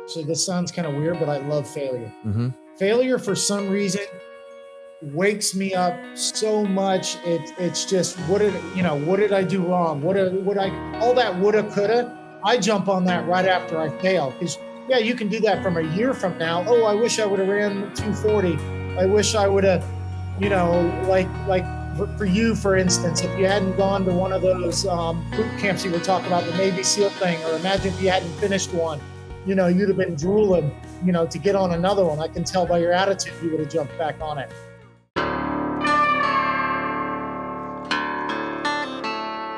So this sounds kind of weird, but I love failure. Mm-hmm. Failure, for some reason, wakes me up so much. It's just, what did I do wrong? All that woulda, coulda, I jump on that right after I fail. Because, yeah, you can do that from a year from now. Oh, I wish I would have ran 240. I wish I would have, like for you, for instance, if you hadn't gone to one of those boot camps you were talking about, the Navy SEAL thing, or imagine if you hadn't finished one, you'd have been drooling, to get on another one. I can tell by your attitude you would have jumped back on it.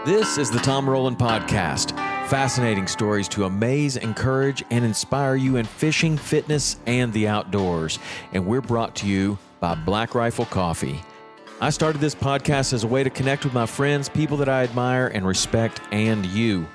This is the Tom Roland Podcast. Fascinating stories to amaze, encourage, and inspire you in fishing, fitness, and the outdoors. And we're brought to you by Black Rifle Coffee. I started this podcast as a way to connect with my friends, people that I admire and respect, and you.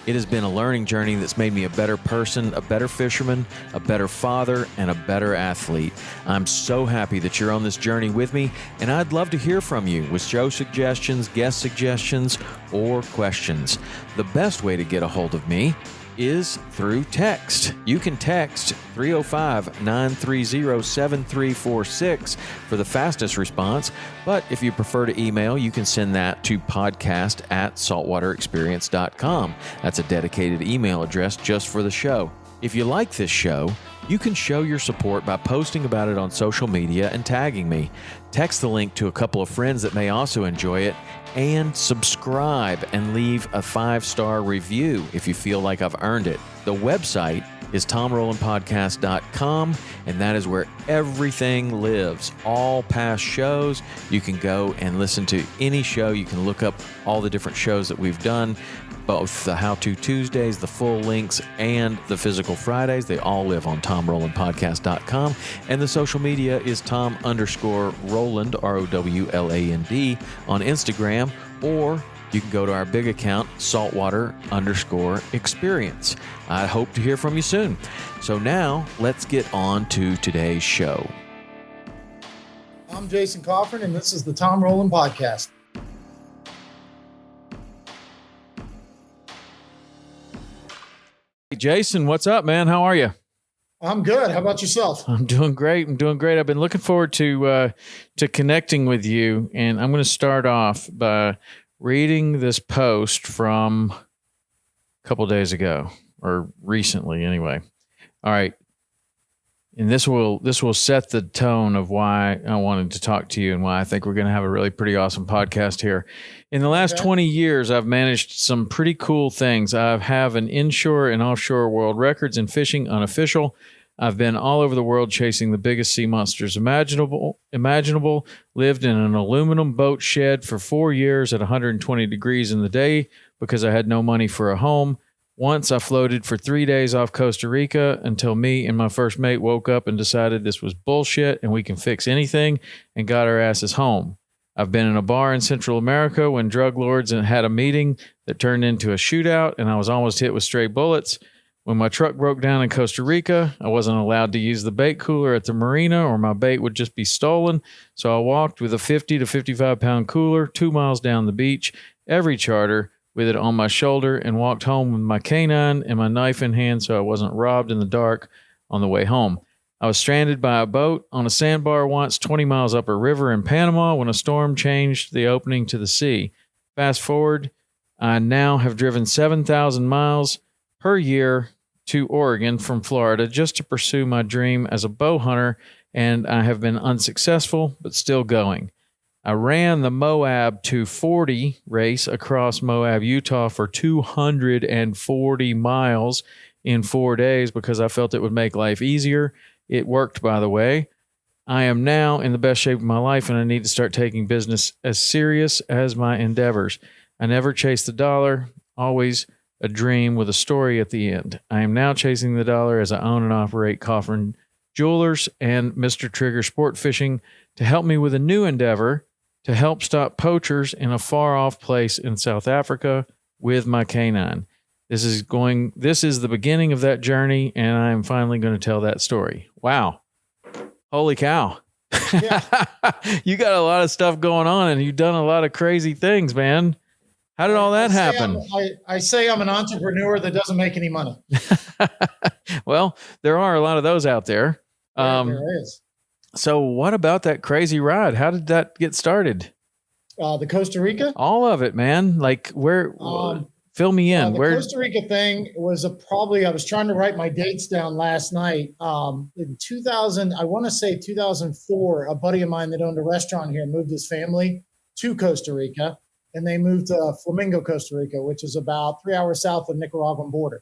It has been a learning journey that's made me a better person, a better fisherman, a better father, and a better athlete. I'm so happy that you're on this journey with me, and I'd love to hear from you with show suggestions, guest suggestions, or questions. The best way to get a hold of me is through text. You can text 305-930-7346 for the fastest response, but if you prefer to email, you can send that to podcast@saltwaterexperience.com. That's a dedicated email address just for the show. If you like this show, you can show your support by posting about it on social media and tagging me. Text the link to a couple of friends that may also enjoy it, and subscribe and leave a 5-star review if you feel like I've earned it. The website is tomrolandpodcast.com, and that is where everything lives. All past shows, you can go and listen to any show. You can look up all the different shows that we've done, both the How To Tuesdays, the full links, and the physical Fridays. They all live on tomrolandpodcast.com. And the social media is Tom_Roland, ROWLAND, on Instagram, or you can go to our big account, Saltwater_Experience. I hope to hear from you soon. So now, let's get on to today's show. I'm Jason Coffrin, and this is the Tom Roland Podcast. Hey, Jason, what's up, man? How are you? I'm good. How about yourself? I'm doing great. I've been looking forward to connecting with you, and I'm going to start off by reading this post from a couple days ago, or recently anyway. All right. And this will set the tone of why I wanted to talk to you and why I think we're going to have a really pretty awesome podcast here. In the last 20 years, I've managed some pretty cool things. I have an inshore and offshore world records in fishing, unofficial. I've been all over the world chasing the biggest sea monsters imaginable, lived in an aluminum boat shed for 4 years at 120 degrees in the day because I had no money for a home. Once I floated for 3 days off Costa Rica until me and my first mate woke up and decided this was bullshit and we can fix anything, and got our asses home. I've been in a bar in Central America when drug lords had a meeting that turned into a shootout, and I was almost hit with stray bullets. When my truck broke down in Costa Rica, I wasn't allowed to use the bait cooler at the marina or my bait would just be stolen, so I walked with a 50 to 55 pound cooler 2 miles down the beach, every charter, with it on my shoulder, and walked home with my canine and my knife in hand so I wasn't robbed in the dark on the way home. I was stranded by a boat on a sandbar once 20 miles up a river in Panama when a storm changed the opening to the sea. Fast forward, I now have driven 7,000 miles per year to Oregon from Florida just to pursue my dream as a bow hunter, and I have been unsuccessful but still going. I ran the Moab 240 race across Moab, Utah for 240 miles in 4 days because I felt it would make life easier. It worked, by the way. I am now in the best shape of my life, and I need to start taking business as serious as my endeavors. I never chase the dollar, always a dream with a story at the end. I am now chasing the dollar as I own and operate Coffrin Jewelers and Mr. Trigger Sport Fishing to help me with a new endeavor to help stop poachers in a far-off place in South Africa with my canine. This is the beginning of that journey, and I'm finally going to tell that story. Wow. Holy cow. Yeah. You got a lot of stuff going on, and you've done a lot of crazy things, man. How did all that happen? I say I'm an entrepreneur that doesn't make any money. Well, there are a lot of those out there. There is. So what about that crazy ride? How did that get started? The Costa Rica? All of it, man. Like where, fill me in. The Costa Rica thing was I was trying to write my dates down last night. In 2000, I want to say 2004, a buddy of mine that owned a restaurant here moved his family to Costa Rica, and they moved to Flamingo, Costa Rica, which is about 3 hours south of the Nicaraguan border.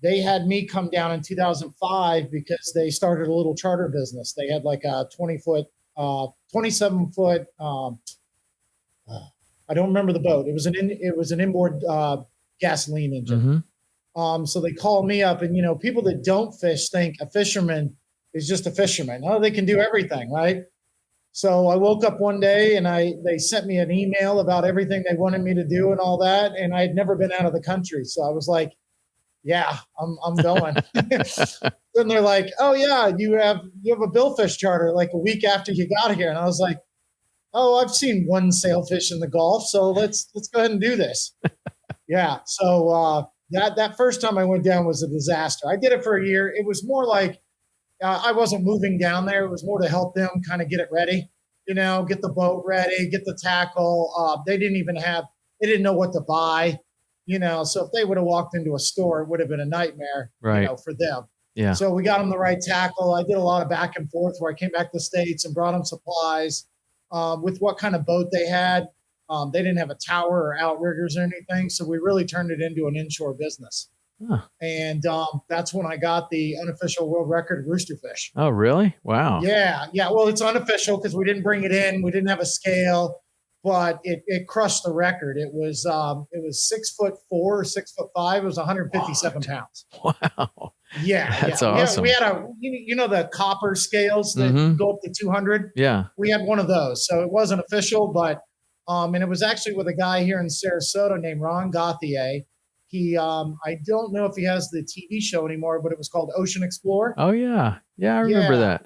They had me come down in 2005 because they started a little charter business. They had like a 27 foot, I don't remember the boat. It was an inboard gasoline engine. Mm-hmm. So they called me up, and people that don't fish think a fisherman is just a fisherman. Oh, they can do everything, right? So I woke up one day and they sent me an email about everything they wanted me to do and all that, and I had never been out of the country. So I was like, yeah, I'm going. Then they're like, oh yeah, you have a billfish charter like a week after you got here, and I was like, oh, I've seen one sailfish in the Gulf, so let's go ahead and do this. Yeah. So that first time I went down was a disaster. I did it for a year. It was more like I wasn't moving down there. It was more to help them kind of get it ready, get the boat ready, get the tackle. They didn't know what to buy, so if they would have walked into a store, it would have been a nightmare, right, for them. Yeah. So we got them the right tackle. I did a lot of back and forth where I came back to the States and brought them supplies. With what kind of boat they had. They didn't have a tower or outriggers or anything, so we really turned it into an inshore business. Huh. And that's when I got the unofficial world record roosterfish. Oh, really? Wow. Yeah. Well, it's unofficial because we didn't bring it in. We didn't have a scale, but it crushed the record. It was 6'4" or 6'5". It was 157 pounds. Wow. Yeah, that's awesome. We had the copper scales that go up to 200. Yeah, we had one of those, so it wasn't official, but and it was actually with a guy here in Sarasota named Ron Gauthier. He, I don't know if he has the TV show anymore, but it was called Ocean Explorer. Oh yeah, I remember that.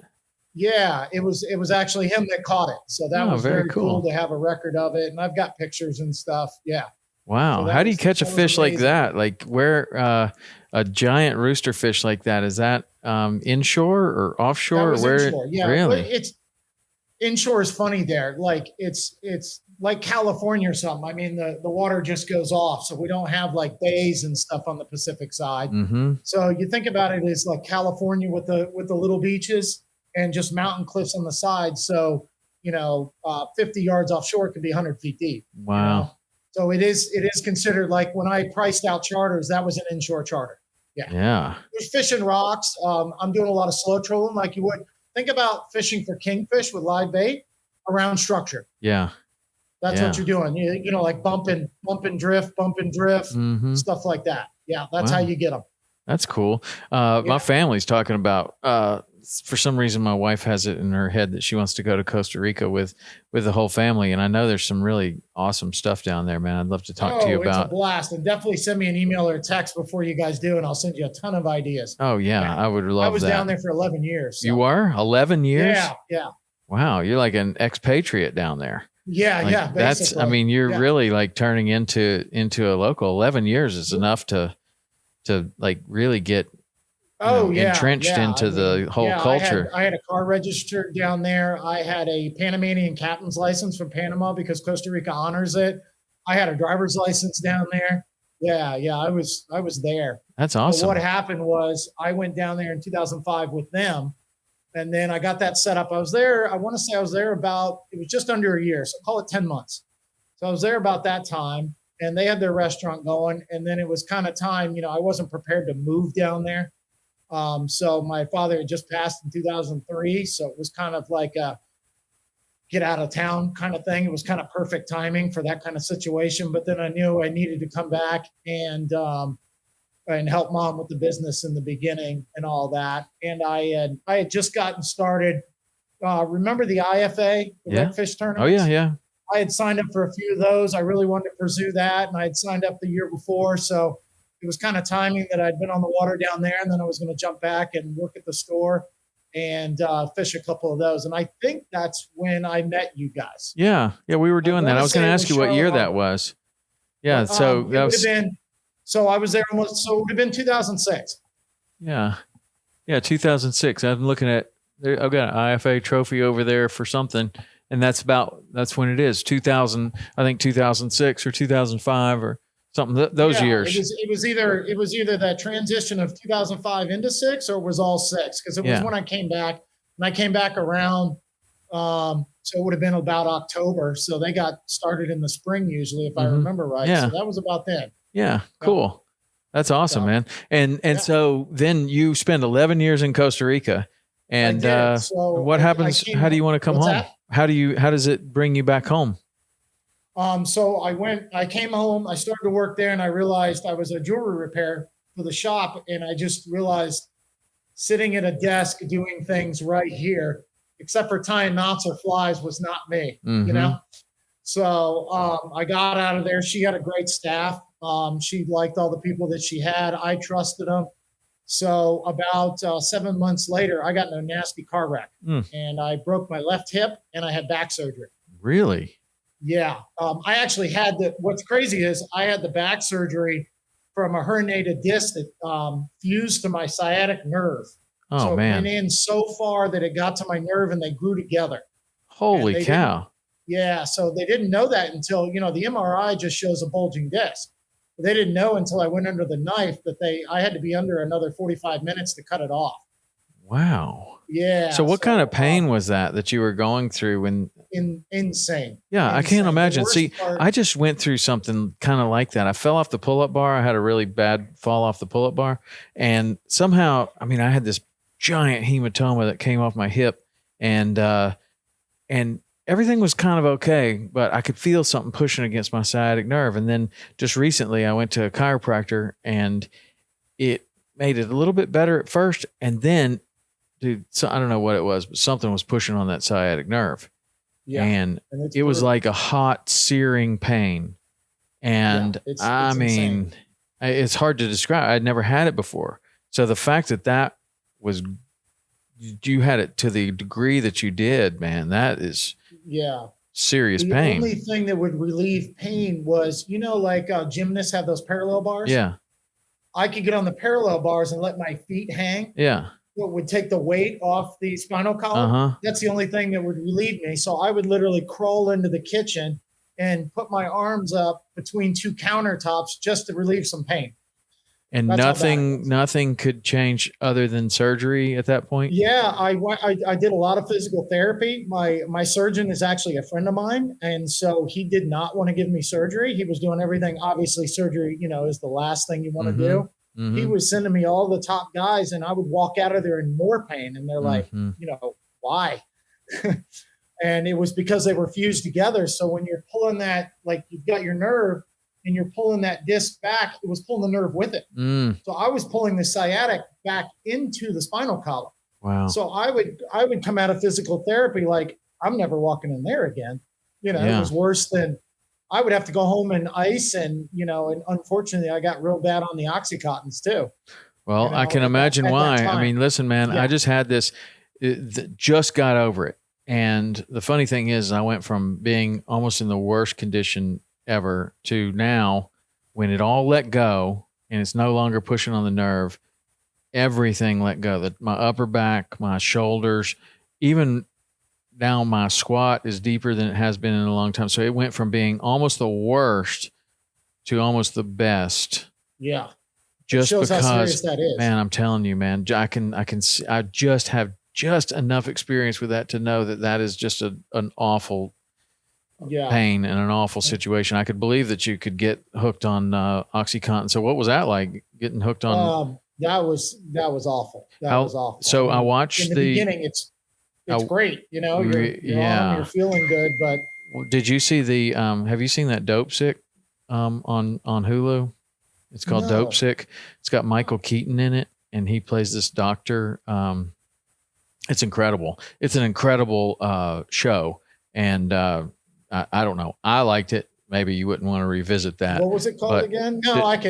Yeah, it was actually him that caught it, so that was very cool to have a record of it, and I've got pictures and stuff. Yeah. Wow. So how do you catch a fish like that? Like where a giant rooster fish like that, is that inshore or offshore? Inshore. Yeah. Really? It's inshore is funny there. Like it's like California or something. I mean, the water just goes off. So we don't have like bays and stuff on the Pacific side. Mm-hmm. So you think about it as like California with the little beaches and just mountain cliffs on the side. So, 50 yards offshore could be 100 feet deep. Wow. So it is considered, like when I priced out charters, that was an inshore charter. Yeah. There's fish and rocks. I'm doing a lot of slow trolling like you would. Think about fishing for kingfish with live bait around structure. Yeah. That's what you're doing. Like bump and drift, stuff like that. Yeah, that's how you get them. That's cool. My family's talking about, for some reason, my wife has it in her head that she wants to go to Costa Rica with the whole family. And I know there's some really awesome stuff down there, man. I'd love to talk to you about. It's a blast. And definitely send me an email or a text before you guys do, and I'll send you a ton of ideas. Oh, yeah. I would love that. I was down there for 11 years. So. You are? 11 years? Yeah. Wow. You're like an expatriate down there. Yeah, basically. You're really like turning into a local. 11 years is enough to like really get entrenched into the whole culture. I had a car registered down there. I had a Panamanian captain's license from Panama because Costa Rica honors it. I had a driver's license down there. Yeah, I was there. That's awesome. But what happened was I went down there in 2005 with them, and then I got that set up. I was there. I want to say I was there it was just under a year, so call it 10 months. So I was there about that time, and they had their restaurant going, and then it was kind of time. I wasn't prepared to move down there. So my father had just passed in 2003. So it was kind of like a get out of town kind of thing. It was kind of perfect timing for that kind of situation. But then I knew I needed to come back and help mom with the business in the beginning and all that. And I had just gotten started. Remember the IFA, the redfish tournament? Oh yeah. I had signed up for a few of those. I really wanted to pursue that. And I had signed up the year before. So it was kind of timing that I'd been on the water down there, and then I was going to jump back and work at the store and fish a couple of those. And I think that's when I met you guys. Yeah, we were doing that. I was going to ask you what year that was. Yeah, so that was. So I was there almost. So it would have been 2006. Yeah. Yeah. 2006. I'm looking at, I've got an IFA trophy over there for something. And that's when it is 2000, I think 2006 or 2005 or something, those years. It was either that transition of 2005 into 6 or it was all 6. Cause it was when I came back around, so it would have been about October. So they got started in the spring usually, if I remember right. Yeah. So that was about then. Yeah. Cool. That's awesome, man. And so then you spend 11 years in Costa Rica, and what happens? How do you want to come home? That? How does it bring you back home? So I came home, I started to work there, and I realized I was a jewelry repair for the shop. And I just realized sitting at a desk doing things right here, except for tying knots or flies, was not me, you know? So I got out of there. She had a great staff. She liked all the people that she had. I trusted them. So about 7 months later, I got in a nasty car wreck and I broke my left hip and I had back surgery. Really? Yeah. I actually had what's crazy is I had the back surgery from a herniated disc that fused to my sciatic nerve. Oh, man. It went in so far that it got to my nerve and they grew together. Holy cow. Yeah. So they didn't know that until, the MRI just shows a bulging disc. They didn't know until I went under the knife that I had to be under another 45 minutes to cut it off. Wow. Yeah. So what kind of pain was that you were going through when? Insane. Yeah. Insane. I can't imagine. See, I just went through something kind of like that. I fell off the pull-up bar. I had a really bad fall off the pull-up bar. And somehow, I had this giant hematoma that came off my hip, and everything was kind of okay, but I could feel something pushing against my sciatic nerve. And then just recently I went to a chiropractor and it made it a little bit better at first. And then, dude, so I don't know what it was, but something was pushing on that sciatic nerve. Yeah. And it was like a hot, searing pain. And it's insane. It's hard to describe. I'd never had it before. So the fact that you had it to the degree that you did, man, that is serious pain. The only thing that would relieve pain was, like gymnasts have those parallel bars. Yeah. I could get on the parallel bars and let my feet hang. Yeah. It would take the weight off the spinal column. That's the only thing that would relieve me. So I would literally crawl into the kitchen and put my arms up between two countertops just to relieve some pain. And nothing could change other than surgery at that point? Yeah, I did a lot of physical therapy. My surgeon is actually a friend of mine, and so he did not want to give me surgery. He was doing everything. Obviously, surgery, is the last thing you want to do. Mm-hmm. He was sending me all the top guys, and I would walk out of there in more pain. And they're like, why? And it was because they were fused together. So when you're pulling that, like you've got your nerve, and you're pulling that disc back, it was pulling the nerve with it. So I was pulling the sciatic back into the spinal column. Wow. So I would come out of physical therapy like, I'm never walking in there again. It was worse than I would have to go home and ice. And, and unfortunately I got real bad on the Oxycontins too. Well, I can imagine why. Listen, man, I just had this, just got over it. And the funny thing is I went from being almost in the worst condition ever to now when it all let go and it's no longer pushing on the nerve, everything let go. My upper back, my shoulders, even now my squat is deeper than it has been in a long time. So it went from being almost the worst to almost the best. Yeah. Just shows because, how serious that is. Man, I'm telling you, man, I just have just enough experience with that to know that is just an awful pain and an awful situation. I could believe that you could get hooked on OxyContin. So what was that like, getting hooked on? That was awful. That was awful. So I watched in the beginning. It's great. You're on, you're feeling good, but did you see have you seen that Dope Sick on Hulu? It's called Dope Sick. It's got Michael Keaton in it and he plays this doctor. It's incredible. It's an incredible show. And I don't know. I liked it. Maybe you wouldn't want to revisit that. What was it called again? No, I'd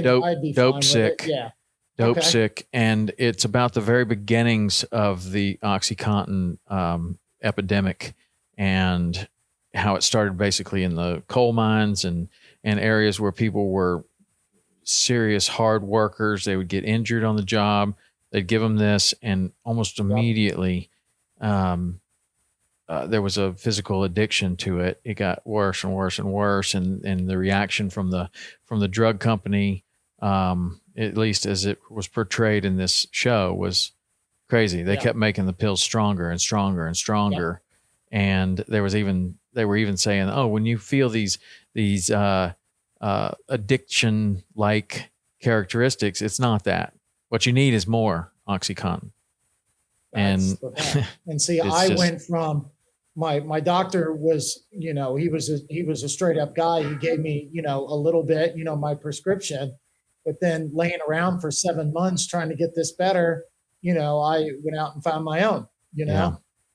be Dope fine Sick. with it. Yeah. Dope Sick. And it's about the very beginnings of the OxyContin epidemic and how it started basically in the coal mines and areas where people were serious hard workers. They would get injured on the job. they'd give them this, and almost immediately, there was a physical addiction to it. It got worse and worse and worse. And the reaction from the drug company, at least as it was portrayed in this show, was crazy. They kept making the pills stronger and stronger and stronger. And they were even saying, oh, when you feel these addiction like characteristics, it's not that. What you need is more OxyContin. And see, went from my doctor was, he was a straight up guy. He gave me, a little bit, my prescription, but then laying around for 7 months trying to get this better, I went out and found my own,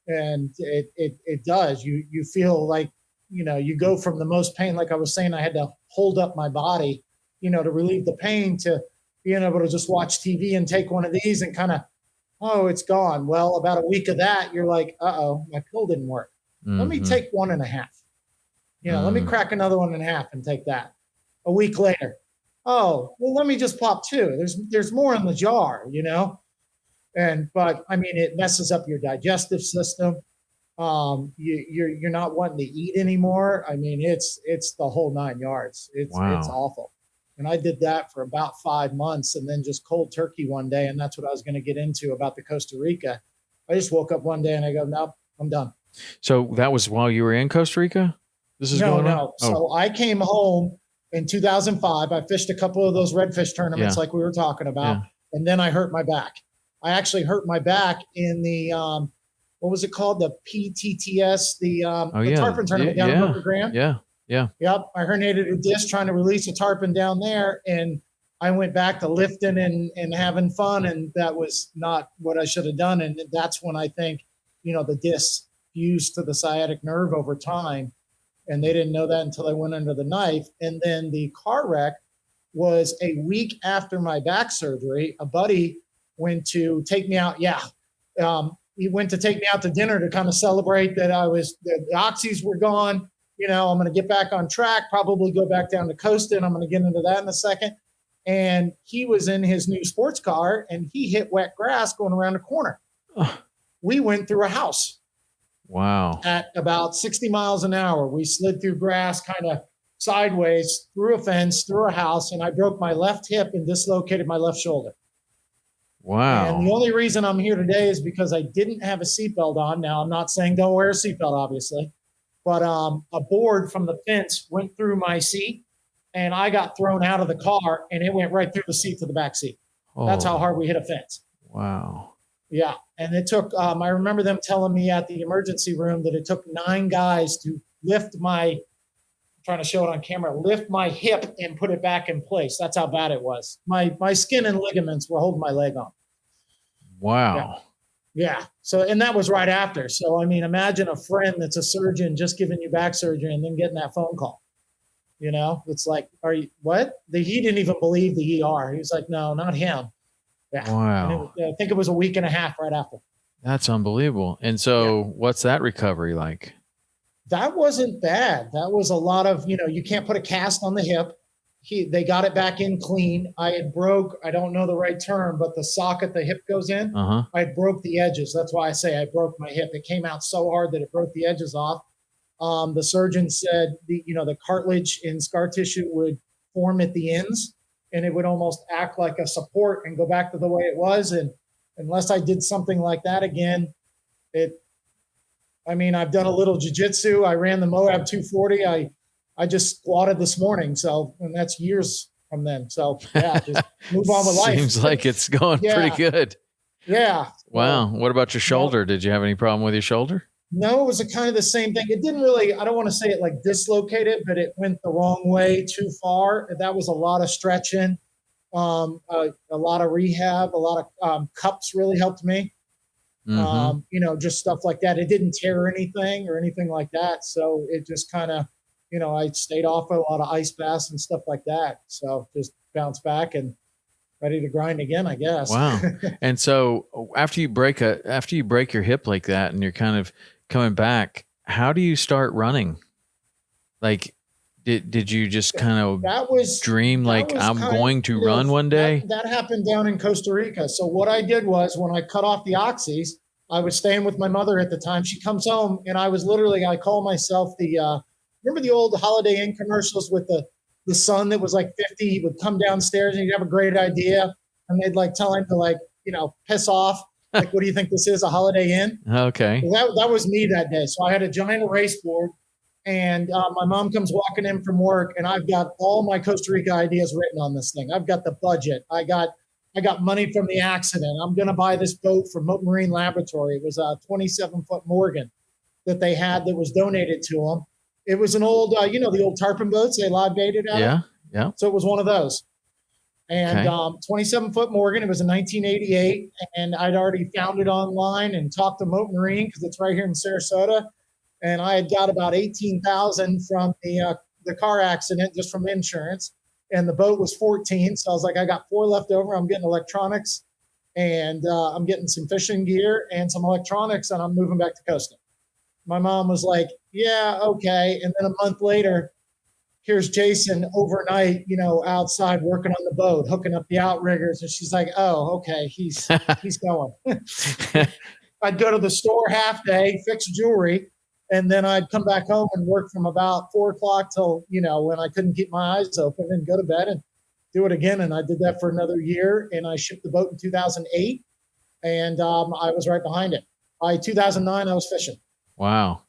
and it does. You feel like, you go from the most pain, like I was saying, I had to hold up my body, to relieve the pain, to being able to just watch TV and take one of these and kind of, oh, it's gone. Well, about a week of that, you're like, uh-oh, my pill didn't work. Mm-hmm. Let me take 1.5. Let me crack another 1.5 and take that. A week later, oh, well, let me just pop 2. There's more in the jar, but I mean, it messes up your digestive system. You're not wanting to eat anymore. I mean, it's the whole 9 yards. It's awful. And I did that for about 5 months, and then just cold turkey one day. And that's what I was going to get into about the Costa Rica. I just woke up one day and I go, nope, I'm done. So that was while you were in Costa Rica? This is going on? No. Oh. So I came home in 2005. I fished a couple of those redfish tournaments like we were talking about. Yeah. And then I hurt my back. I actually hurt my back in the, what was it called? The PTTS, the tarpon tournament down in Boca Grande. Yeah. Yeah. Yep. I herniated a disc trying to release a tarpon down there, and I went back to lifting and having fun, and that was not what I should have done. And that's when I think, the disc fused to the sciatic nerve over time, and they didn't know that until I went under the knife. And then the car wreck was a week after my back surgery. A buddy went to take me out. Yeah. He went to take me out to dinner to kind of celebrate that the oxys were gone. I'm going to get back on track, probably go back down to Costa, and I'm going to get into that in a second. And he was in his new sports car, and he hit wet grass going around a corner. We went through a house. Wow. At about 60 miles an hour. We slid through grass kind of sideways, through a fence, through a house, and I broke my left hip and dislocated my left shoulder. Wow. And the only reason I'm here today is because I didn't have a seatbelt on. Now, I'm not saying don't wear a seatbelt, obviously. But a board from the fence went through my seat, and I got thrown out of the car, and it went right through the seat to the back seat. That's how hard we hit a fence. Wow. Yeah. And it took, I remember them telling me at the emergency room that it took 9 guys to lift I'm trying to show it on camera, lift my hip and put it back in place. That's how bad it was. My skin and ligaments were holding my leg on. Wow. Yeah. So, and that was right after. So, I mean, imagine a friend that's a surgeon just giving you back surgery and then getting that phone call. It's like, are you, what? He didn't even believe the ER. He was like, no, not him. Yeah. Wow. I think it was a week and a half right after. That's unbelievable. And so what's that recovery like? That wasn't bad. That was a lot of, you can't put a cast on the hip. They got it back in clean. I had broke, I don't know the right term, but the socket the hip goes in, I broke the edges. That's why I say I broke my hip. It came out so hard that it broke the edges off. The surgeon said the cartilage in scar tissue would form at the ends, and it would almost act like a support and go back to the way it was. And unless I did something like that again, I've done a little jiu-jitsu. I ran the Moab 240. I just squatted this morning. And that's years from then. So yeah, just move on with life. Seems like it's going pretty good. Yeah. Wow. What about your shoulder? Did you have any problem with your shoulder? No, it was kind of the same thing. It didn't really, I don't want to say it like dislocated, but it went the wrong way too far. That was a lot of stretching, a lot of rehab, a lot of cups really helped me. Mm-hmm. Just stuff like that. It didn't tear anything or anything like that. So it just kind of, I stayed off a lot of ice baths and stuff like that. So just bounce back and ready to grind again, I guess. Wow. And so after you break your hip like that and you're kind of coming back, how do you start running? Like, Did you just kind of that was dream like I'm going to run one day? That happened down in Costa Rica. So what I did was when I cut off the oxys, I was staying with my mother at the time. She comes home and I call myself remember the old Holiday Inn commercials with the son that was like 50, he would come downstairs and he'd have a great idea and they'd like tell him to like, piss off. Like, what do you think this is, a Holiday Inn? Okay. Well, that was me that day. So I had a giant erase board. And my mom comes walking in from work, and I've got all my Costa Rica ideas written on this thing. I've got the budget. I got money from the accident. I'm going to buy this boat from Mote Marine Laboratory. It was a 27-foot Morgan that they had that was donated to them. It was an old, the old tarpon boats they live baited out of? Yeah. So it was one of those. And 27-foot Morgan. It was in 1988, and I'd already found it online and talked to Mote Marine because it's right here in Sarasota. And I had got about $18,000 from the car accident just from insurance, and the boat was 14. So I was like, I got 4 left over. I'm getting electronics, and I'm getting some fishing gear and some electronics, and I'm moving back to Costa. My mom was like, yeah, okay. And then a month later, here's Jason overnight, outside working on the boat, hooking up the outriggers, and she's like, oh, okay, he's going. I'd go to the store half day, fix jewelry. And then I'd come back home and work from about 4 o'clock till, when I couldn't keep my eyes open, and go to bed and do it again. And I did that for another year. And I shipped the boat in 2008. And I was right behind it. By 2009, I was fishing. Wow.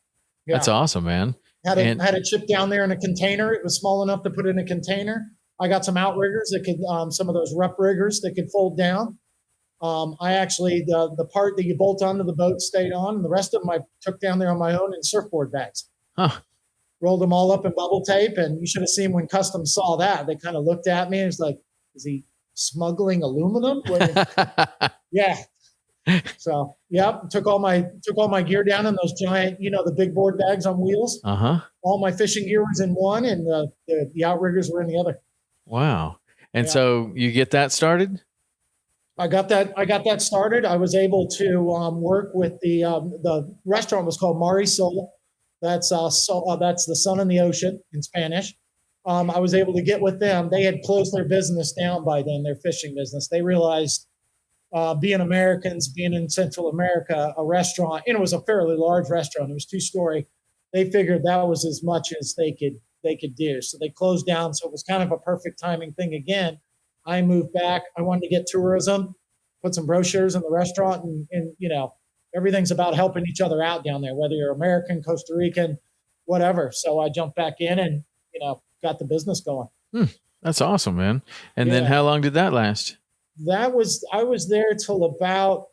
Yeah. That's awesome, man. Had it shipped down there in a container. It was small enough to put in a container. I got some outriggers that could, some of those rep riggers that could fold down. I actually, the part that you bolt onto the boat stayed on, and the rest of them I took down there on my own in surfboard bags. Huh. Rolled them all up in bubble tape, and you should have seen when Customs saw that. They kind of looked at me and was like, is he smuggling aluminum? Yeah. So, took all my gear down in those giant, the big board bags on wheels. Uh-huh. All my fishing gear was in one, and the outriggers were in the other. Wow. And so you get that started? I got that started. I was able to work with the restaurant was called Marisol. That's the sun in the ocean in Spanish. I was able to get with them. They had closed their business down by then, their fishing business. They realized being Americans, being in Central America, a restaurant, and it was a fairly large restaurant. It was 2-story. They figured that was as much as they could do. So they closed down. So it was kind of a perfect timing thing again. I moved back. I wanted to get tourism, put some brochures in the restaurant, and everything's about helping each other out down there, whether you're American, Costa Rican, whatever. So I jumped back in and, got the business going. That's awesome, man. And then how long did that last? I was there till about,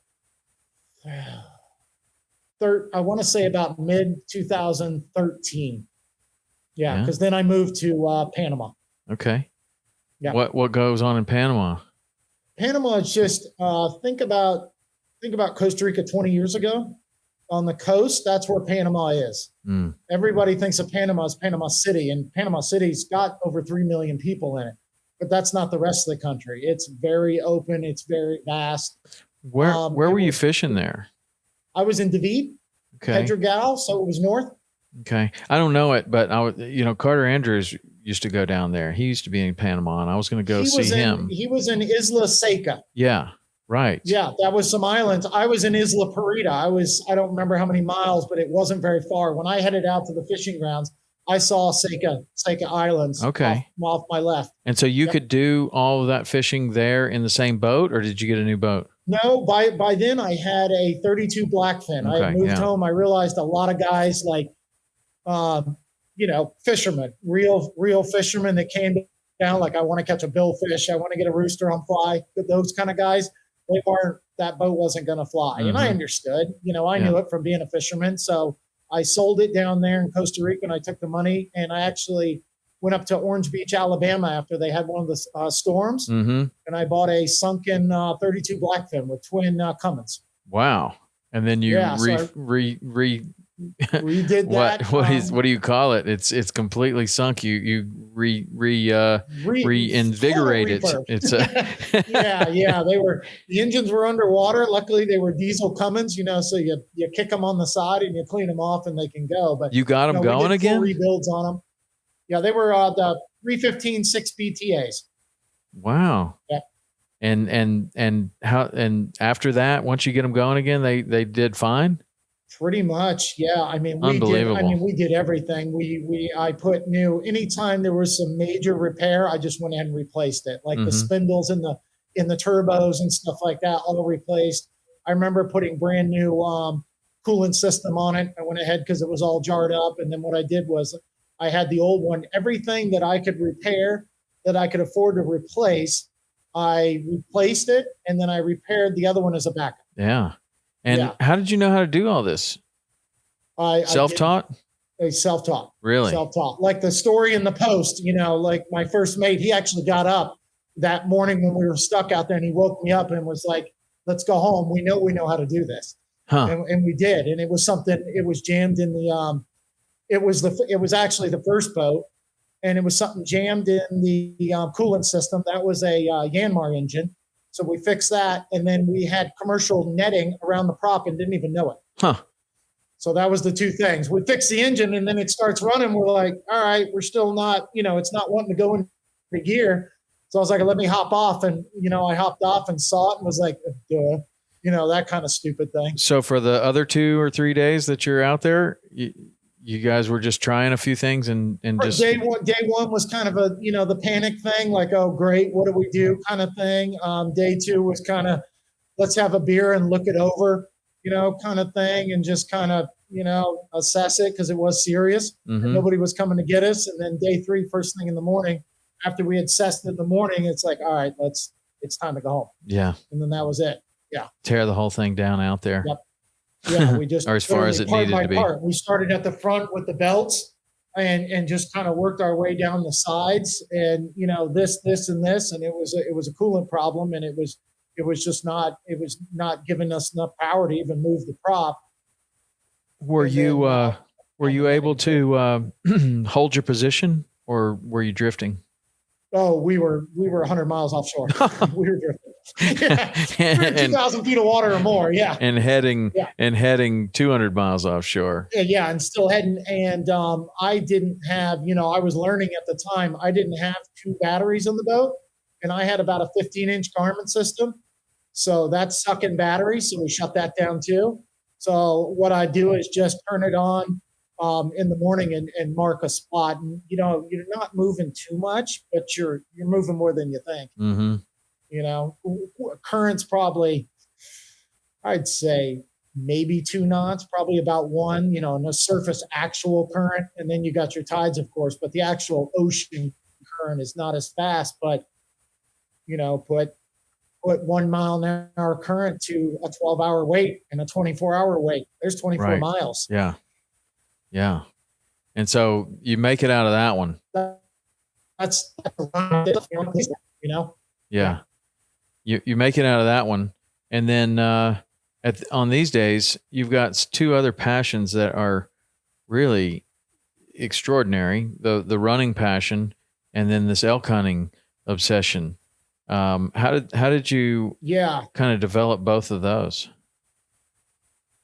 I want to say about mid 2013. Yeah. Because then I moved to Panama. Okay. Yeah. What goes on in Panama? Panama is just think about Costa Rica 20 years ago. On the coast, that's where Panama is. Everybody thinks of Panama as Panama City, and Panama City's got over 3 million people in it. But that's not the rest of the country. It's very open. It's very vast. Where were you fishing there? I was in David, Pedregal, so it was north. Okay. I don't know it, but Carter Andrews used to go down there. He used to be in Panama, and I was going to go see him. He was in Isla Seca. Yeah. Right. Yeah, that was some islands. I was in Isla Perita. I don't remember how many miles, but it wasn't very far. When I headed out to the fishing grounds, I saw Seca Islands off my left. And so you could do all of that fishing there in the same boat, or did you get a new boat? No, by then I had a 32 Blackfin. I moved home. I realized a lot of guys like, fishermen, real fishermen that came down, like I want to catch a billfish. I want to get a rooster on fly. Those kind of guys. That boat wasn't going to fly. And I understood, I knew it from being a fisherman. So I sold it down there in Costa Rica, and I took the money, and I actually went up to Orange Beach, Alabama after they had one of the storms. And I bought a sunken 32 Blackfin with twin Cummins. Wow. And then you redid that. What do you call it? It's completely sunk. You reinvigorate it. It's the engines were underwater. Luckily they were diesel Cummins, so you kick them on the side and you clean them off and they can go. But you got them going again? Rebuilds on them. Yeah, they were the 315 6 BTAs. Wow. Yeah. And how, and after that, once you get them going again, they did fine. Pretty much, yeah. I mean, Unbelievable. we did everything. I put new. Anytime there was some major repair, I just went ahead and replaced it, like the spindles in the turbos and stuff like that, all replaced. I remember putting brand new coolant system on it. I went ahead because it was all jarred up, and then what I did was I had the old one. Everything that I could repair, that I could afford to replace, I replaced it, and then I repaired the other one as a backup. Yeah. And how did you know how to do all this? Self-taught? Self-taught. Really? Self-taught. Like the story in the post, like my first mate, he actually got up that morning when we were stuck out there, and he woke me up and was like, let's go home. We know how to do this. Huh. And we did. And it was something, it was jammed in the, it was actually the first boat, and it was something jammed in the coolant system. That was a Yanmar engine. So we fixed that, and then we had commercial netting around the prop and didn't even know it. Huh. So that was the two things. We fixed the engine, and then it starts running. We're like, all right, we're still not, it's not wanting to go into gear. So I was like, let me hop off. And, I hopped off and saw it and was like, duh, that kind of stupid thing. So for the other 2 or 3 days that you're out there, you guys were just trying a few things and just day one was kind of a, the panic thing, like, oh, great, what do we do kind of thing. Day two was kind of, let's have a beer and look it over, kind of thing, and just kind of, assess it, because it was serious. Nobody was coming to get us. And then day three, first thing in the morning, after we had assessed it in the morning, it's like, all right, it's time to go home. Yeah. And then that was it. Yeah. Tear the whole thing down out there. Yep. Yeah, we just or as far as it needed to be. We started at the front with the belts and just kind of worked our way down the sides, and this and this, and it was a coolant problem, and it was not giving us enough power to even move the prop. Were you able to hold your position, or were you drifting? Oh, we were 100 miles offshore. We were drifting. Yeah. 2,000 feet of water or more. Yeah. And heading 200 miles offshore. Yeah. And still heading. And I didn't have, I was learning at the time, I didn't have 2 batteries on the boat, and I had about a 15-inch Garmin system. So that's sucking batteries. So we shut that down too. So what I do is just turn it on in the morning and mark a spot. And, you're not moving too much, but you're moving more than you think. Current's probably, I'd say maybe 2 knots, probably about 1, no surface actual current. And then you got your tides, of course, but the actual ocean current is not as fast, but, put 1 mile an hour current to a 12-hour wait and a 24-hour wait. There's 24 miles. Yeah. Yeah. And so you make it out of that one. That's Yeah. You make it out of that one. And then on these days, you've got 2 other passions that are really extraordinary. The running passion, and then this elk hunting obsession. How did you kind of develop both of those?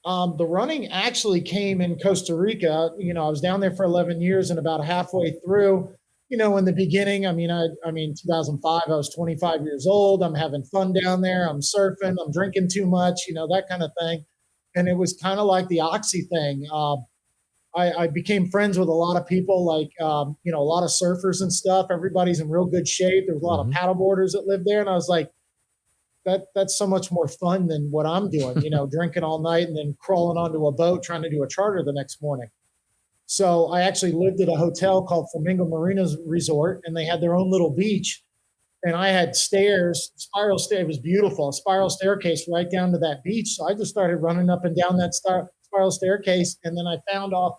The running actually came in Costa Rica. I was down there for 11 years, and about halfway through, in the beginning, I mean, 2005, I was 25 years old. I'm having fun down there. I'm surfing. I'm drinking too much, that kind of thing. And it was kind of like the Oxy thing. I became friends with a lot of people, like, a lot of surfers and stuff. Everybody's in real good shape. There was a lot of paddleboarders that lived there. And I was like, that's so much more fun than what I'm doing, drinking all night and then crawling onto a boat trying to do a charter the next morning. So I actually lived at a hotel called Flamingo Marinas Resort, and they had their own little beach. And I had spiral stair. It was beautiful, a spiral staircase right down to that beach. So I just started running up and down that spiral staircase. And then I found off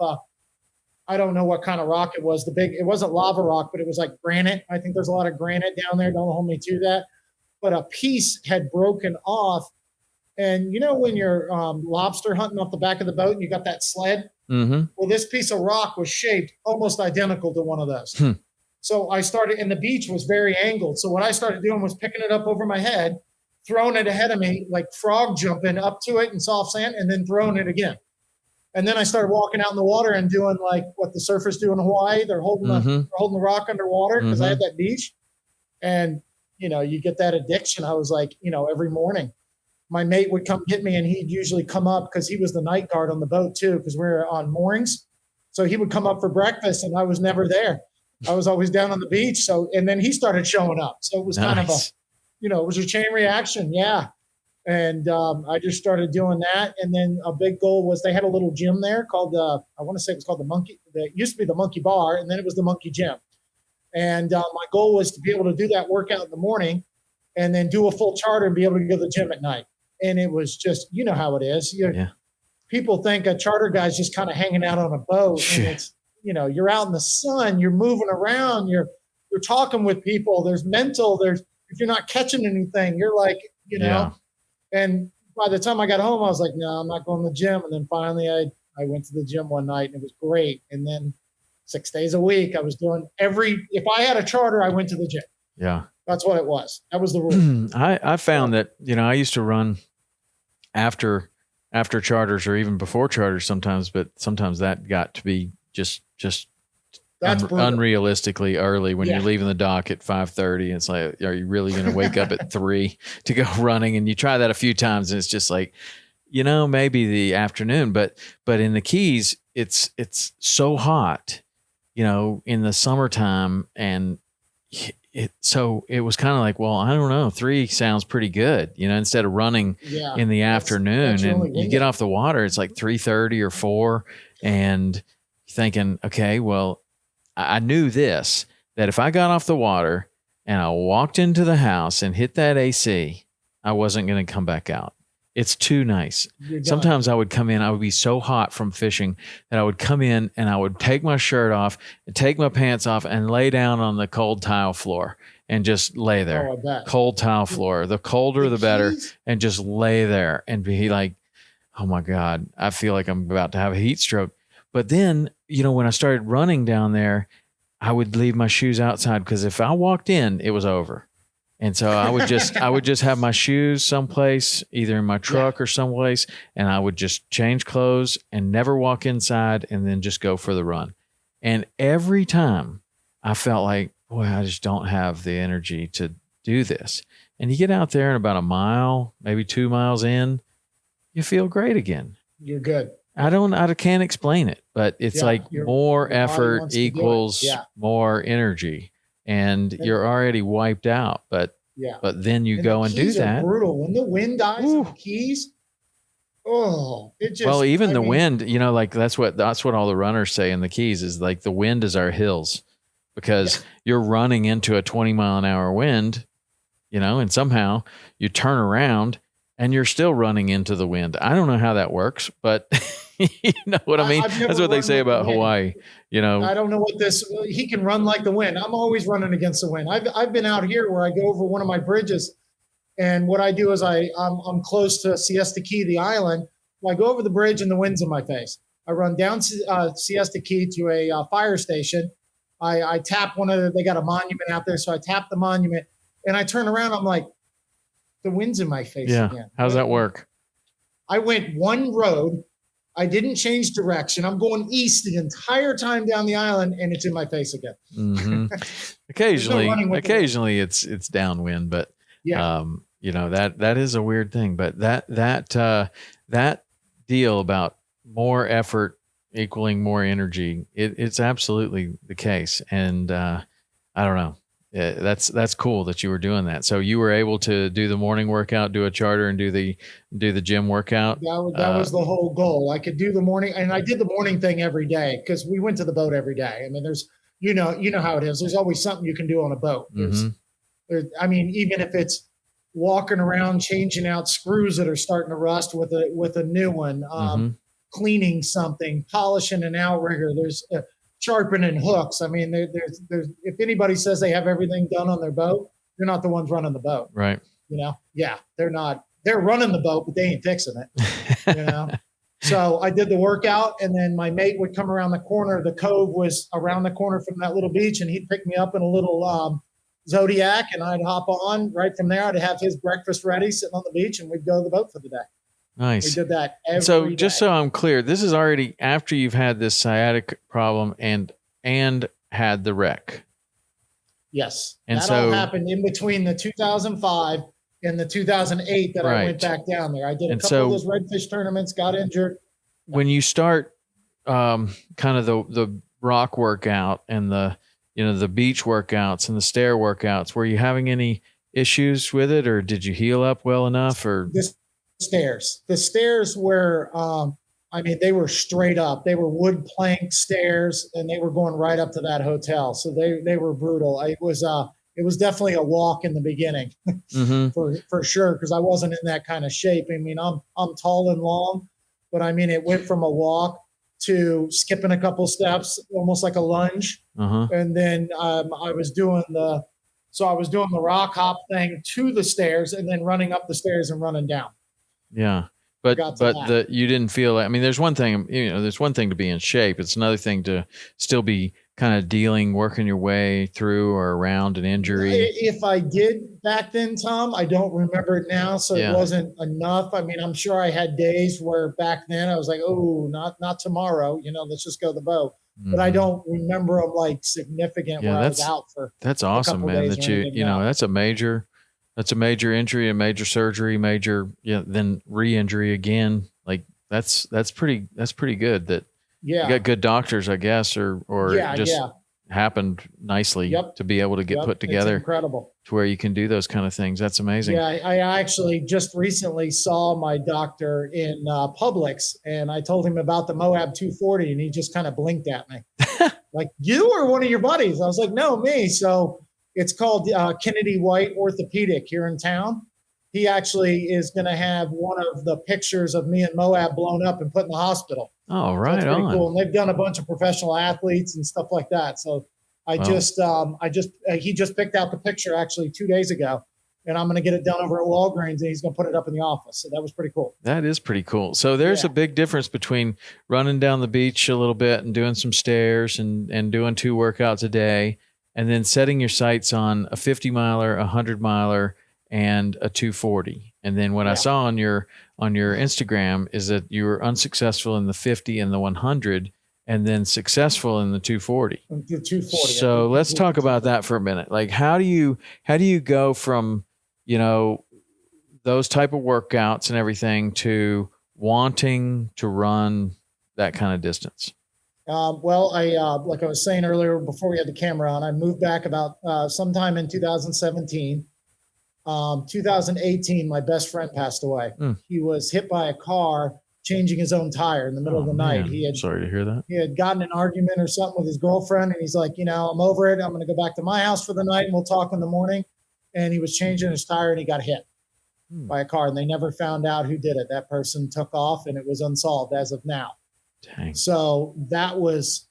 I don't know what kind of rock it was. It wasn't lava rock, but it was like granite. I think there's a lot of granite down there. Don't hold me to that. But a piece had broken off. And when you're lobster hunting off the back of the boat and you got that sled? Mm-hmm. Well, this piece of rock was shaped almost identical to one of those. So I started, and the beach was very angled. So what I started doing was picking it up over my head, throwing it ahead of me, like frog jumping up to it in soft sand, and then throwing it again. And then I started walking out in the water and doing like what the surfers do in Hawaii. They're holding the rock underwater because I had that beach. And, you get that addiction. I was like, every morning my mate would come get me, and he'd usually come up because he was the night guard on the boat too, because we were on moorings. So he would come up for breakfast and I was never there. I was always down on the beach. So, and then he started showing up. So it was kind of it was a chain reaction. Yeah. And I just started doing that. And then a big goal was they had a little gym there called I want to say it was called the Monkey. It used to be the Monkey Bar, and then it was the Monkey Gym. And my goal was to be able to do that workout in the morning and then do a full charter and be able to go to the gym at night. And it was just, how it is. People think a charter guy's just kind of hanging out on a boat. And it's, you're out in the sun, you're moving around, you're talking with people. There's mental, if you're not catching anything, you're like, And by the time I got home, I was like, no, I'm not going to the gym. And then finally I went to the gym one night and it was great. And then 6 days a week, I was doing if I had a charter, I went to the gym. Yeah. That's what it was. That was the rule. I found that, I used to run after charters or even before charters sometimes, but sometimes that got to be just unrealistically early when you're leaving the dock at 5:30. It's like, are you really going to wake up at 3 to go running? And you try that a few times and it's just like, maybe the afternoon, but in the Keys, it's so hot, in the summertime. And so it was kind of like, well, I don't know, 3 sounds pretty good, instead of running in the afternoon. And you get off the water, it's like 3:30 or 4, and thinking, okay, well, I knew that if I got off the water and I walked into the house and hit that AC, I wasn't going to come back out. It's too nice. Sometimes I would come in, I would be so hot from fishing that I would come in and I would take my shirt off and take my pants off and lay down on the cold tile floor and just lay there. Oh, I bet. Cold tile floor. The colder, the better. And just lay there and be like, oh my God, I feel like I'm about to have a heat stroke. But then, when I started running down there, I would leave my shoes outside because if I walked in, it was over. And so I would just have my shoes someplace, either in my truck or someplace, and I would just change clothes and never walk inside and then just go for the run. And every time I felt like, boy, I just don't have the energy to do this. And you get out there and about a mile, maybe 2 miles in, you feel great again. You're good. I can't explain it, but it's like more effort equals more energy. And you're already wiped out, but then you go and do that. Brutal when the wind dies in the Keys. Oh, it just. Well, the wind, like that's what all the runners say in the Keys is like the wind is our hills, because you're running into a 20-mile-an-hour wind, and somehow you turn around and you're still running into the wind. I don't know how that works, but you know what I mean? That's what they say about Hawaii. I don't know what he can run like the wind. I'm always running against the wind. I've been out here where I go over one of my bridges, and what I do is I'm close to Siesta Key, the island. I go over the bridge and the wind's in my face. I run down Siesta Key to a fire station. I tap they got a monument out there. So I tap the monument and I turn around. I'm like, the wind's in my face again. How's that work? I went one road. I didn't change direction. I'm going east the entire time down the island, and it's in my face again. Mm-hmm. Occasionally it's downwind, but that is a weird thing. But that deal about more effort equaling more energy, it's absolutely the case. And I don't know. That's cool that you were doing that. So you were able to do the morning workout, do a charter, and do the gym workout. That was the whole goal. I could do the morning, and I did the morning thing every day because we went to the boat every day. I mean, there's you know how it is. There's always something you can do on a boat. Even if it's walking around, changing out screws that are starting to rust with a new one, cleaning something, polishing an outrigger. There's sharpening hooks. I mean, there's if anybody says they have everything done on their boat, they're not the ones running the boat. Right. They're not. They're running the boat, but they ain't fixing it. So I did the workout, and then my mate would come around the corner. The cove was around the corner from that little beach, and he'd pick me up in a little Zodiac, and I'd hop on right from there. I'd have his breakfast ready, sitting on the beach, and we'd go to the boat for the day. We Nice. did that every So day. just so I'm clear, this is already after you've had this sciatic problem and had the wreck. Yes. And that so all happened in between the 2005 and the 2008 that I went back down there. I did a couple of those redfish tournaments, got injured. When you start kind of the rock workout and the beach workouts and the stair workouts, were you having any issues with it, or did you heal up well enough? Or the stairs were they were straight up. They were wood plank stairs, and they were going right up to that hotel. So they were brutal. It was definitely a walk in the beginning for sure, because I wasn't in that kind of shape. I mean, I'm tall and long, but I mean, it went from a walk to skipping a couple steps, almost like a lunge. And then I was doing the rock hop thing to the stairs, and then running up the stairs and running down. Yeah. But you didn't feel, I mean, there's one thing to be in shape. It's another thing to still be kind of working your way through or around an injury. If I did back then, Tom, I don't remember it now. So it wasn't enough. I mean, I'm sure I had days where back then I was like, oh, not tomorrow, let's just go to the boat. But I don't remember them like significant where I was out for. That's awesome, man. That that's a major injury, a major surgery, then re-injury again. Like that's pretty good that you got good doctors, I guess, or happened nicely to be able to get put together. It's incredible. To where you can do those kind of things. That's amazing. Yeah. I actually just recently saw my doctor in Publix, and I told him about the Moab 240, and he just kind of blinked at me like, you or one of your buddies? I was like, no, me. So it's called Kennedy White Orthopedic here in town. He actually is going to have one of the pictures of me and Moab blown up and put in the hospital. Oh, right. So that's pretty cool. And they've done a bunch of professional athletes and stuff like that. So he just picked out the picture actually 2 days ago, and I'm going to get it done over at Walgreens, and he's going to put it up in the office. So that was pretty cool. That is pretty cool. So there's a big difference between running down the beach a little bit and doing some stairs and doing 2 workouts a day, and then setting your sights on a 50 miler, a 100 miler, and a 240. And then what I saw on your Instagram is that you were unsuccessful in the 50 and the 100, and then successful in the 240. The 240. So let's talk about that for a minute. Like, how do you go from, those type of workouts and everything to wanting to run that kind of distance? Well, like I was saying earlier before we had the camera on, I moved back about sometime in 2017. 2018, my best friend passed away. He was hit by a car changing his own tire in the middle of the night. Sorry to hear that. He had gotten an argument or something with his girlfriend, and he's like, I'm over it. I'm going to go back to my house for the night, and we'll talk in the morning. And he was changing his tire, and he got hit by a car, and they never found out who did it. That person took off, and it was unsolved as of now. Dang. So that was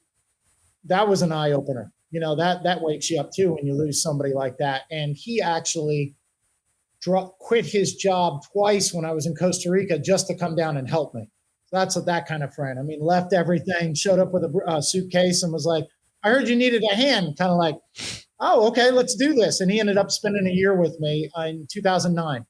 an eye opener. That wakes you up too when you lose somebody like that. And he actually quit his job twice when I was in Costa Rica just to come down and help me. So that's that kind of friend. I mean, left everything, showed up with a suitcase, and was like, I heard you needed a hand. Kind of like, oh, okay, let's do this. And he ended up spending a year with me in 2009.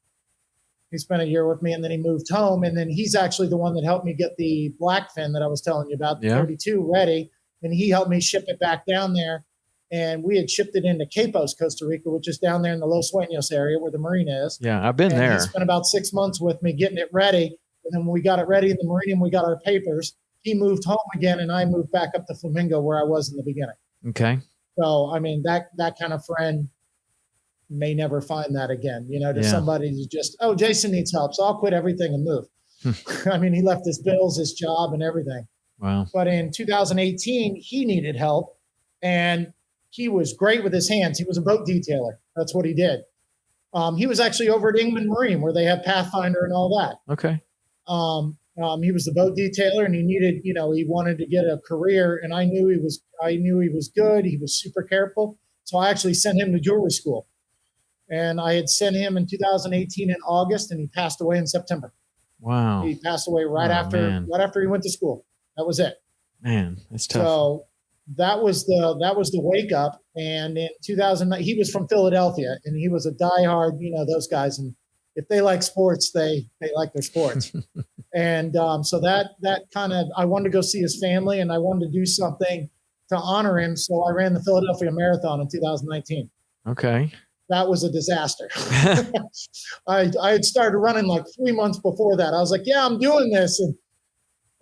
He spent a year with me, and then he moved home. And then he's actually the one that helped me get the blackfin that I was telling you about, the 32 ready. And he helped me ship it back down there. And we had shipped it into Repost, Costa Rica, which is down there in the Los Sueños area where the marina is. Yeah, I've been there. He spent about 6 months with me getting it ready. And then when we got it ready in the marina and we got our papers, he moved home again, and I moved back up to Flamingo where I was in the beginning. Okay. So, I mean, that kind of friend may never find that again, somebody who's just, oh, Jason needs help, so I'll quit everything and move. I mean, he left his bills, his job, and everything. Wow. But in 2018, he needed help, and he was great with his hands. He was a boat detailer. That's what he did. He was actually over at Ingman Marine where they have Pathfinder and all that. Okay. He was the boat detailer, and he needed, he wanted to get a career, and I knew he was good. He was super careful. So I actually sent him to jewelry school, and I had sent him in 2018 in August, and he passed away in September. Wow. He passed away right after he went to school. That was it. Man, that's tough. So that was the wake up. And in 2009, he was from Philadelphia, and he was a diehard, those guys. And if they like sports, they like their sports. And so that kind of, I wanted to go see his family, and I wanted to do something to honor him. So I ran the Philadelphia Marathon in 2019. Okay. That was a disaster. I had started running like 3 months before that. I was like, yeah, I'm doing this. And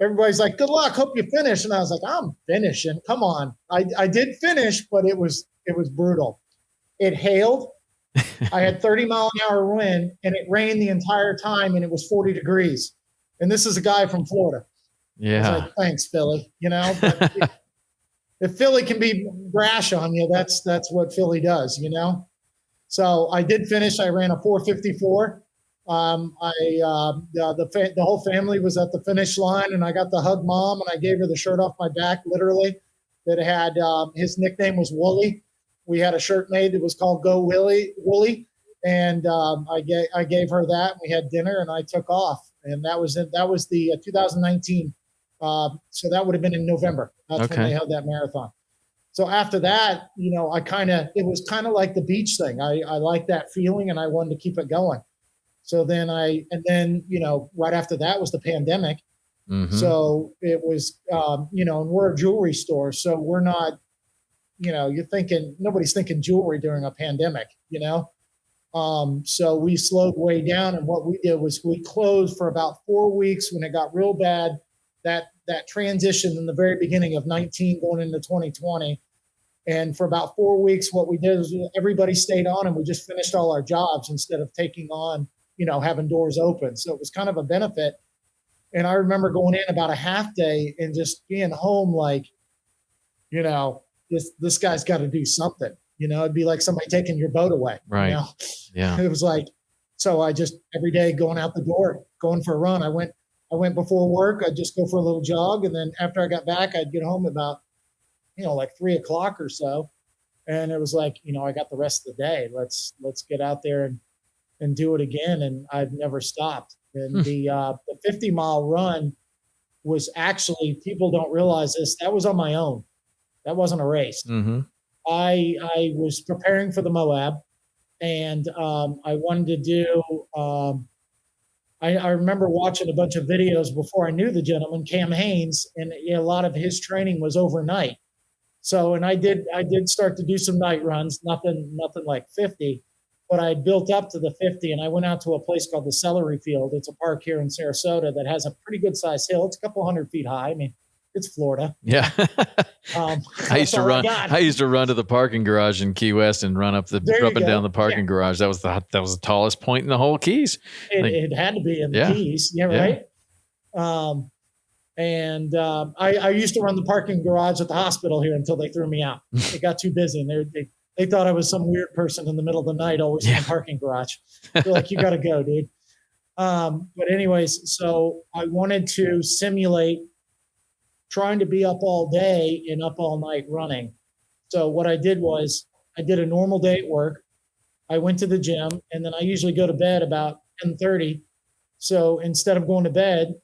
everybody's like, good luck. Hope you finish. And I was like, I'm finishing. Come on. I did finish, but it was brutal. It hailed. I had 30-mile-an-hour wind, and it rained the entire time, and it was 40 degrees. And this is a guy from Florida. Yeah. I was like, thanks, Philly. But if Philly can be brash on you, that's what Philly does, So I did finish. I ran a 4:54. The whole family was at the finish line, and I got to hug Mom, and I gave her the shirt off my back, literally, that had his nickname was Wooly. We had a shirt made that was called Go Wooly, and I gave her that. We had dinner, and I took off, and that was the 2019. So that would have been in November. That's when they held that marathon. So after that, it was kind of like the beach thing. I liked that feeling, and I wanted to keep it going. So then right after that was the pandemic. Mm-hmm. So it was, and we're a jewelry store. So we're not, nobody's thinking jewelry during a pandemic, So we slowed way down. And what we did was we closed for about 4 weeks when it got real bad. That transition in the very beginning of 19 going into 2020. And for about 4 weeks, what we did is everybody stayed on, and we just finished all our jobs instead of taking on, having doors open. So it was kind of a benefit. And I remember going in about a half day and just being home like, this guy's got to do something. It'd be like somebody taking your boat away. Right. Yeah. It was like, so I just every day going out the door, going for a run. I went before work. I'd just go for a little jog. And then after I got back, I'd get home about, like 3:00 or so. And it was like, I got the rest of the day. Let's get out there and do it again. And I've never stopped. And the 50-mile run was actually, people don't realize this, that was on my own. That wasn't a race. Mm-hmm. I was preparing for the Moab, and I wanted to do, I remember watching a bunch of videos before I knew the gentleman, Cam Haynes, and a lot of his training was overnight. So, and I did start to do some night runs, nothing like 50, but I built up to the 50, and I went out to a place called the Celery Field. It's a park here in Sarasota that has a pretty good sized hill. It's a couple hundred feet high. I mean, it's Florida. Yeah. I used to run to the parking garage in Key West and run up and down the parking garage. That was the tallest point in the whole Keys. It had to be in the Keys. Yeah. Right. I used to run the parking garage at the hospital here until they threw me out. It got too busy, and they thought I was some weird person in the middle of the night, always in the parking garage. They're like, you got to go, dude. But anyways, so I wanted to simulate trying to be up all day and up all night running. So what I did was I did a normal day at work. I went to the gym, and then I usually go to bed about 10:30. So instead of going to bed,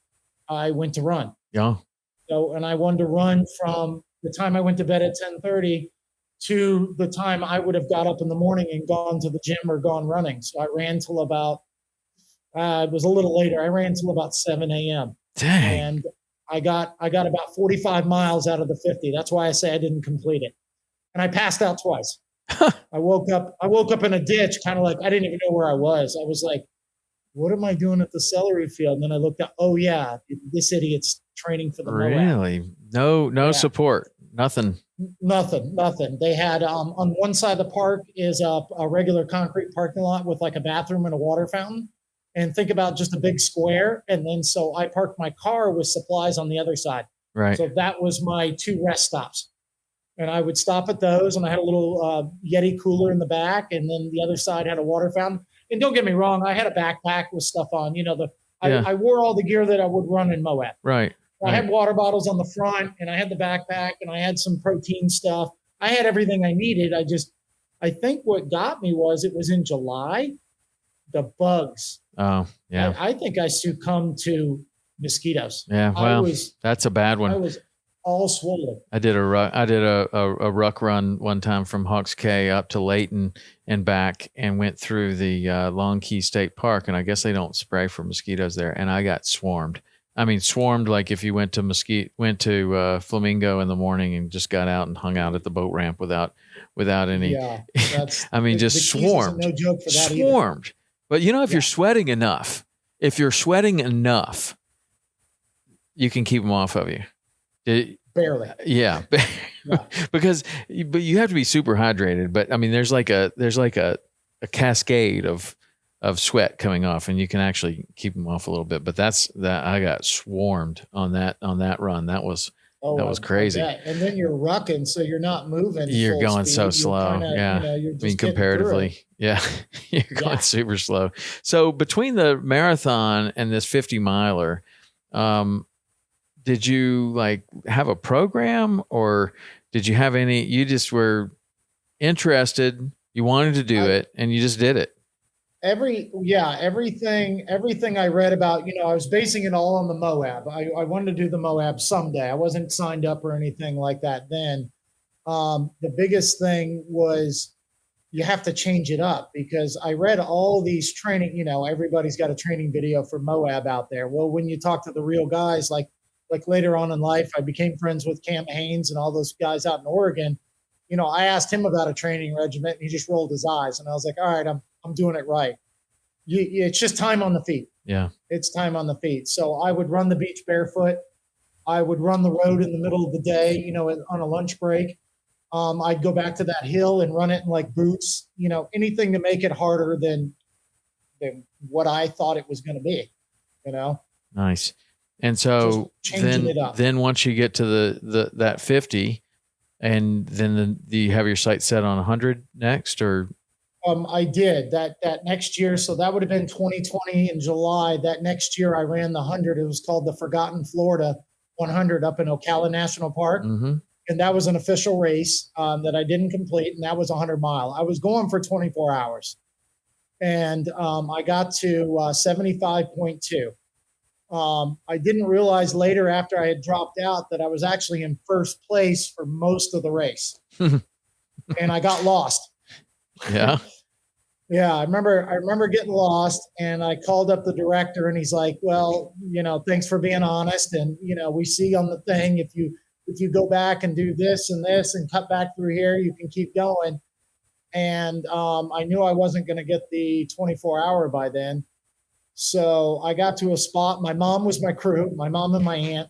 I went to run. Yeah. So, and I wanted to run from the time I went to bed at 10:30 to the time I would have got up in the morning and gone to the gym or gone running. So I ran till about, it was a little later. I ran till about 7 a.m. Dang. And I got about 45 miles out of the 50. That's why I say I didn't complete it. And I passed out twice. I woke up in a ditch, kind of like, I didn't even know where I was. I was like, what am I doing at the Celery Field? And then I looked up, oh yeah, this idiot's training for the Moab. Really? No support. Nothing. They had, on one side of the park is a regular concrete parking lot with like a bathroom and a water fountain. And think about just a big square. And then, so I parked my car with supplies on the other side. Right. So that was my 2 rest stops. And I would stop at those, and I had a little Yeti cooler in the back. And then the other side had a water fountain. And don't get me wrong, I had a backpack with stuff on, I wore all the gear that I would run in Moab. Right. I had water bottles on the front, and I had the backpack, and I had some protein stuff. I had everything I needed. I think what got me was it was in July, the bugs. Oh, yeah. I think I succumbed to mosquitoes. Yeah, well, that's a bad one. all swollen. I did a ruck run one time from Hawks Cay up to Layton and back, and went through the Long Key State Park. And I guess they don't spray for mosquitoes there. And I got swarmed. I mean, swarmed like if you went to Flamingo in the morning and just got out and hung out at the boat ramp without any. Yeah, that's. I mean, just swarmed. No joke for that swarmed. Either. But if you're sweating enough, you can keep them off of you. Barely. Yeah. But you have to be super hydrated. But I mean, there's like a cascade of sweat coming off, and you can actually keep them off a little bit. But I got swarmed on that run. That was crazy. And then you're rucking, so you're not moving. You're going speed. so slow. You're just comparatively, you're going super slow. So between the marathon and this 50 miler, did you like have a program, or did you have any? You just were interested. You wanted to do it, and you just did it. Everything I read about, I was basing it all on the Moab. I wanted to do the Moab someday. I wasn't signed up or anything like that then. The biggest thing was you have to change it up, because I read all these training, everybody's got a training video for Moab out there. Well, when you talk to the real guys, like later on in life, I became friends with Cam Haynes and all those guys out in Oregon. I asked him about a training regimen, and he just rolled his eyes. And I was like, all right, I'm doing it right. It's just time on the feet. Yeah. It's time on the feet. So I would run the beach barefoot. I would run the road in the middle of the day, on a lunch break. I'd go back to that hill and run it in like boots, anything to make it harder than what I thought it was going to be, Nice. And so then once you get to that 50, and then do you have your sights set on 100 next, or? I did that next year. So that would have been 2020 in July. That next year I ran the 100. It was called the Forgotten Florida 100 up in Ocala National Park. Mm-hmm. And that was an official race that I didn't complete. And that was 100 mile. I was going for 24 hours. And I got to 75.2. I didn't realize later, after I had dropped out, that I was actually in first place for most of the race. And I got lost. Yeah. Yeah, I remember getting lost, and I called up the director, and he's like, well, thanks for being honest. And, we see on the thing, if you go back and do this and this and cut back through here, you can keep going. And I knew I wasn't going to get the 24-hour by then. So I got to a spot. My mom was my crew, my mom and my aunt.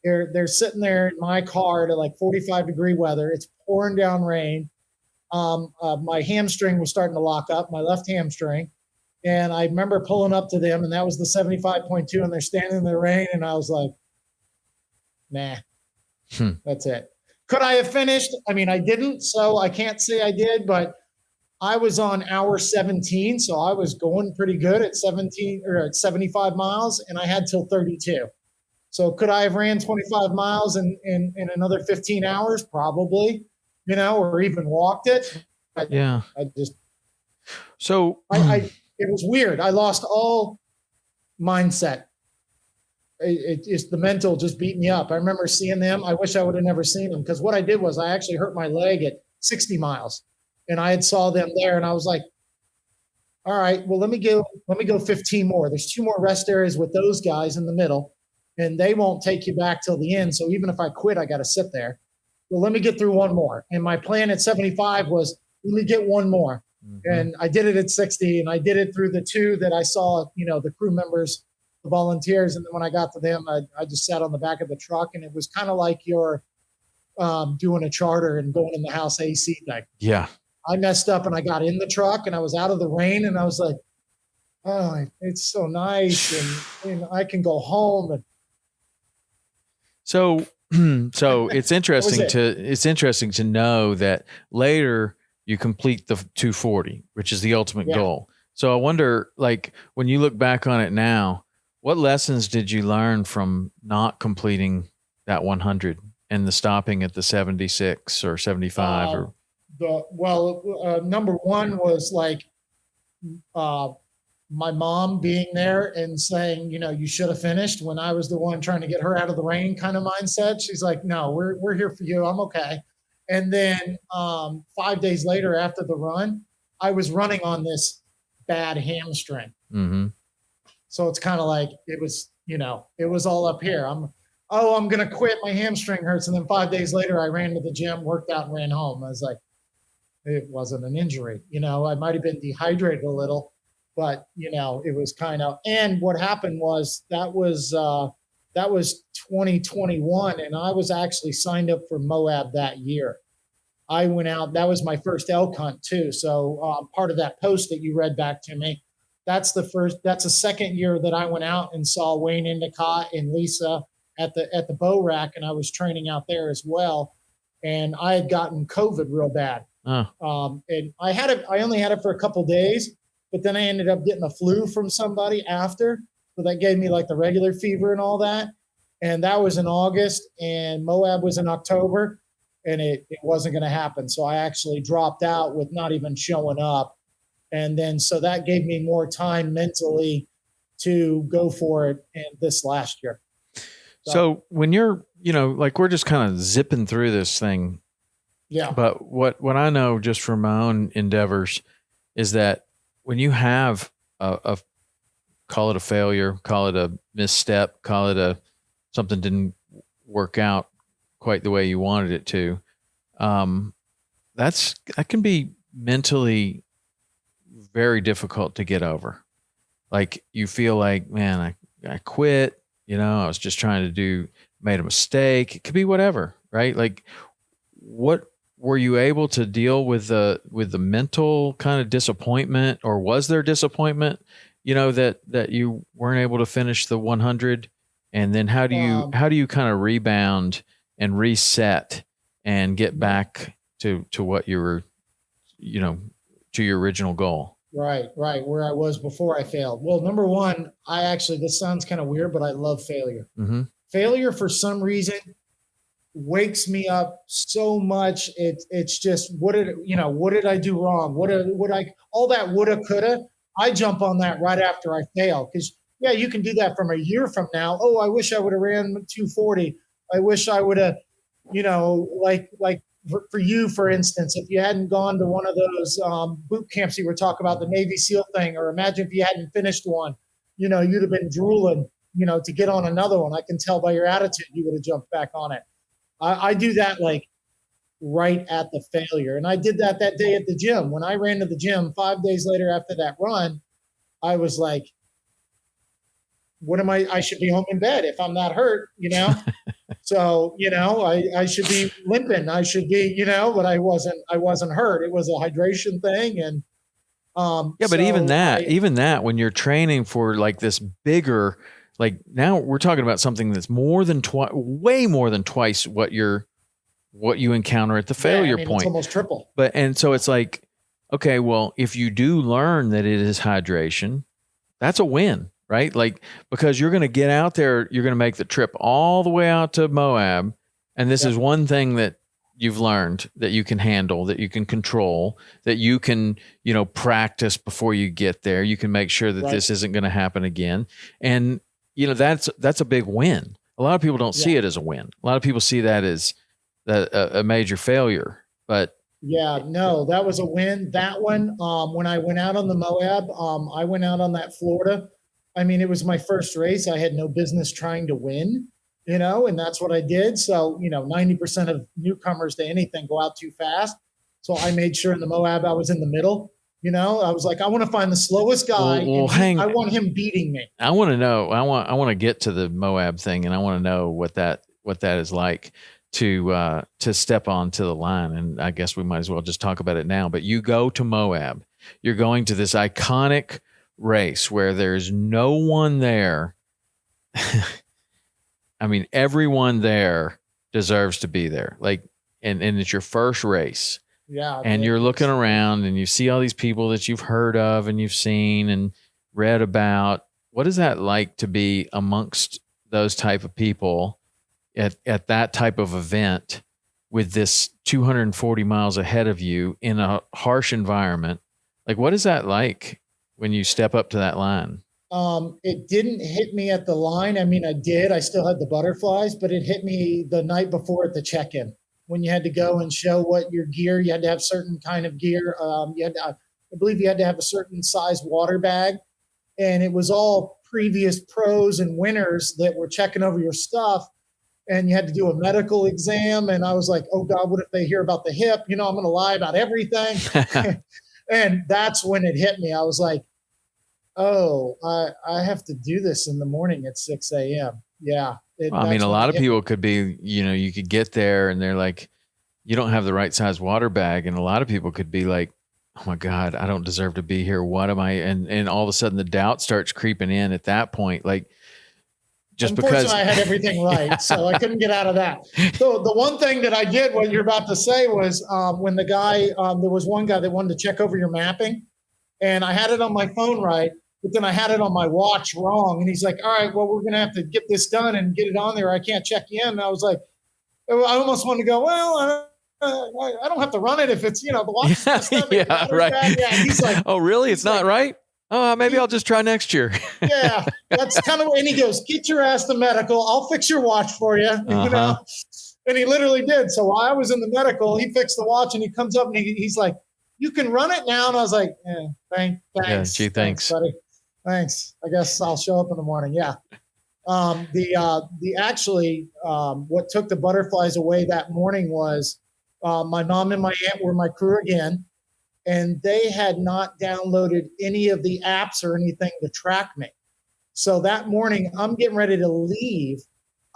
They're sitting there in my car to like 45-degree weather. It's pouring down rain. My hamstring was starting to lock up, my left hamstring. And I remember pulling up to them, and that was the 75.2, and they're standing in the rain. And I was like, nah, that's it. Could I have finished? I mean, I didn't, so I can't say I did, but I was on hour 17. So I was going pretty good at 17 or at 75 miles, and I had till 32. So could I have ran 25 miles in another 15 hours? Probably. Or even walked it. Yeah. So it was weird. I lost all mindset. It's the mental just beat me up. I remember seeing them. I wish I would have never seen them, because what I did was I actually hurt my leg at 60 miles, and I had saw them there, and I was like, all right, well, let me go 15 more. There's 2 more rest areas with those guys in the middle, and they won't take you back till the end. So even if I quit, I got to sit there. Well, let me get through one more. And my plan at 75 was, let me get one more. Mm-hmm. And I did it at 60, and I did it through the 2 that I saw, the crew members, the volunteers. And then when I got to them, I just sat on the back of the truck, and it was kind of like you're doing a charter and going in the house AC thing. Yeah. I messed up, and I got in the truck, and I was out of the rain, and I was like, oh, it's so nice. And I can go home. And so it's interesting to know that later you complete the 240, which is the ultimate goal. So I wonder, like, when you look back on it now, what lessons did you learn from not completing that 100 and the stopping at the 76 or 75? Number one was like, my mom being there and saying, you should have finished when I was the one trying to get her out of the rain kind of mindset. She's like, no, we're here for you. I'm okay. And then 5 days later after the run, I was running on this bad hamstring. Mm-hmm. So it's kind of like it was all up here. I'm going to quit. My hamstring hurts. And then 5 days later, I ran to the gym, worked out, and ran home. I was like, it wasn't an injury. I might have been dehydrated a little, but it was kind of. And what happened was that was 2021, and I was actually signed up for Moab that year. I went out. That was my first elk hunt too. So part of that post that you read back to me, that's the second year that I went out and saw Wayne Endicott and Lisa at the bow rack, and I was training out there as well. And I had gotten COVID real bad. And I only had it for a couple days, but then I ended up getting a flu from somebody after. So that gave me like the regular fever and all that. And that was in August, and Moab was in October, and it wasn't going to happen. So I actually dropped out with not even showing up. And then, so that gave me more time mentally to go for it this last year. So when you're, like we're just kind of zipping through this thing. Yeah. But what I know just from my own endeavors is that when you have a call it a failure, call it a misstep, call it something didn't work out quite the way you wanted it to, that can be mentally very difficult to get over. Like you feel like, man, I quit, I was just trying to made a mistake. It could be whatever, right? Like what were you able to deal with the mental kind of disappointment, or was there disappointment, that you weren't able to finish the 100? And then how do you kind of rebound and reset and get back to what you were, to your original goal? Right. Where I was before I failed. Well, number one, this sounds kind of weird, but I love failure. Mm-hmm. Failure for some reason wakes me up so much. It's just, what did I do wrong? All that woulda, coulda, I jump on that right after I fail. Cause yeah, you can do that from a year from now. Oh, I wish I would have ran 240. I wish I would have, like for you, for instance, if you hadn't gone to one of those boot camps you were talking about, the Navy SEAL thing, or imagine if you hadn't finished one, you'd have been drooling, to get on another one. I can tell by your attitude, you would have jumped back on it. I do that like right at the failure. And I did that day at the gym. When I ran to the gym 5 days later after that run, I was like, I should be home in bed if I'm not hurt, So, I should be limping. I should be, but I wasn't hurt. It was a hydration thing. And, but so even that, when you're training for like this bigger, like now we're talking about something that's way more than twice what you encounter at the failure point. It's almost triple. And so it's like, okay, well, if you do learn that it is hydration, that's a win. Right? Like, because you're going to get out there, you're going to make the trip all the way out to Moab. And this is one thing that you've learned that you can handle, that you can control, that you can, practice before you get there. You can make sure that this isn't going to happen again. And, that's a big win. A lot of people don't see it as a win. A lot of people see that as a major failure, but yeah, no, that was a win. That one, when I went out on the Moab, I went out on that Florida. It was my first race. I had no business trying to win, and that's what I did. So, 90% of newcomers to anything go out too fast. So I made sure in the Moab, I was in the middle. I was like, I want to find the slowest guy. I want him beating me. I want to know. I want to get to the Moab thing, and I want to know what that is like to step onto the line. And I guess we might as well just talk about it now. But you go to Moab. You're going to this iconic race where there's no one there. Everyone there deserves to be there. Like, and it's your first race. Yeah. And you're looking around and you see all these people that you've heard of and you've seen and read about. What is that like to be amongst those type of people at that type of event with this 240 miles ahead of you in a harsh environment? Like, what is that like? when you step up to that line? It didn't hit me at the line. I mean, I did. I still had the butterflies, but it hit me the night before at the check-in when you had to go and show what your gear. You had to have certain kind of gear. I believe you had to have a certain size water bag, and it was all previous pros and winners that were checking over your stuff. And you had to do a medical exam. And I was like, oh God, what if they hear about the hip? I'm going to lie about everything. And that's when it hit me. I was like, oh, I have to do this in the morning at 6 a.m. Yeah. I mean, a lot of people could be, you could get there and they're like, you don't have the right size water bag. And a lot of people could be like, oh my God, I don't deserve to be here. What am I? And all of a sudden the doubt starts creeping in at that point. Like, just because I had everything right, so I couldn't get out of that. So the one thing that I did, what you're about to say, was when the guy, there was one guy that wanted to check over your mapping, and I had it on my phone right, but then I had it on my watch wrong. And he's like, all right, well, we're going to have to get this done and get it on there. I can't check you in. And I was like, I almost wanted to go, well, I don't have to run it if it's, the watch is done. Yeah, right. Yeah, he's like, oh, really? It's not right? Oh, maybe I'll just try next year. Yeah, that's kind of, and he goes, get your ass to medical. I'll fix your watch for you, And he literally did. So while I was in the medical, he fixed the watch and he comes up and he's like, you can run it now. And I was like, thanks. Yeah, gee, thanks, buddy. Thanks. I guess I'll show up in the morning. Yeah. What took the butterflies away that morning was my mom and my aunt were my crew again. And they had not downloaded any of the apps or anything to track me. So that morning, I'm getting ready to leave.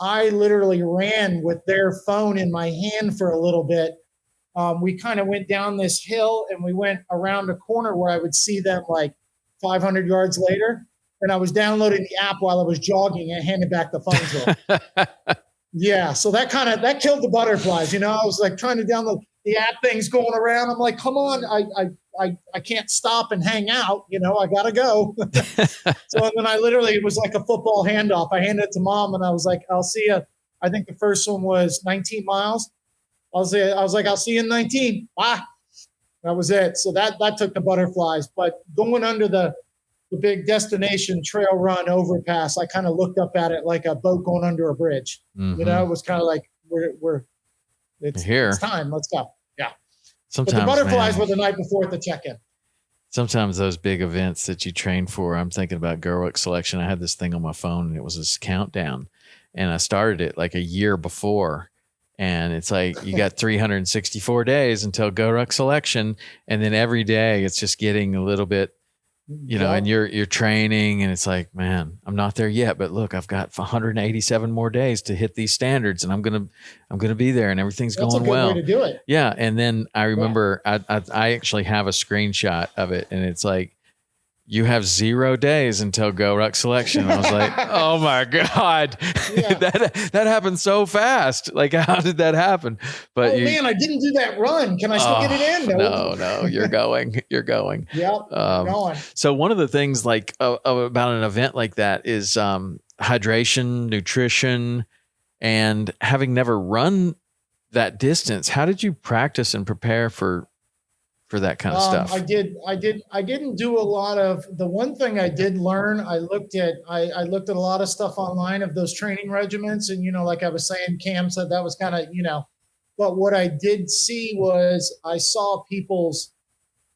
I literally ran with their phone in my hand for a little bit. We kind of went down this hill and we went around a corner where I would see them like 500 yards later. And I was downloading the app while I was jogging and handed back the phone to them. Yeah. So that killed the butterflies. I was like trying to download the app thing's going around. I'm like, come on, I can't stop and hang out. I gotta go. So then it was like a football handoff. I handed it to mom and I was like, I'll see you. I think the first one was 19 miles. I was like, I'll see you in 19. Bye. That was it. So that took the butterflies. But going under the big destination trail run overpass, I kind of looked up at it like a boat going under a bridge. Mm-hmm. It was kind of like it's here. It's time. Let's go. Yeah. Sometimes but the butterflies were the night before at the check-in. Sometimes those big events that you train for, I'm thinking about Go Ruck Selection. I had this thing on my phone and it was this countdown and I started it like a year before. And it's like, you got 364 days until Go Ruck Selection. And then every day it's just getting a little bit, and you're training and it's like, man, I'm not there yet, but look, I've got 187 more days to hit these standards and I'm going to be there and everything's going well. That's a good way to do it. Yeah. And then I remember I actually have a screenshot of it and it's like, you have 0 days until Go Ruck Selection. I was like, oh my God, that happened so fast. Like, how did that happen? But man, I didn't do that run. Can I still get it in? No, you're going. Yep, going. So one of the things like about an event like that is hydration, nutrition, and having never run that distance. How did you practice and prepare for that kind of stuff? I didn't do a lot of, the one thing I did learn, I looked at a lot of stuff online of those training regimens. And, like I was saying, Cam said that was kind of, but what I did see was I saw people's,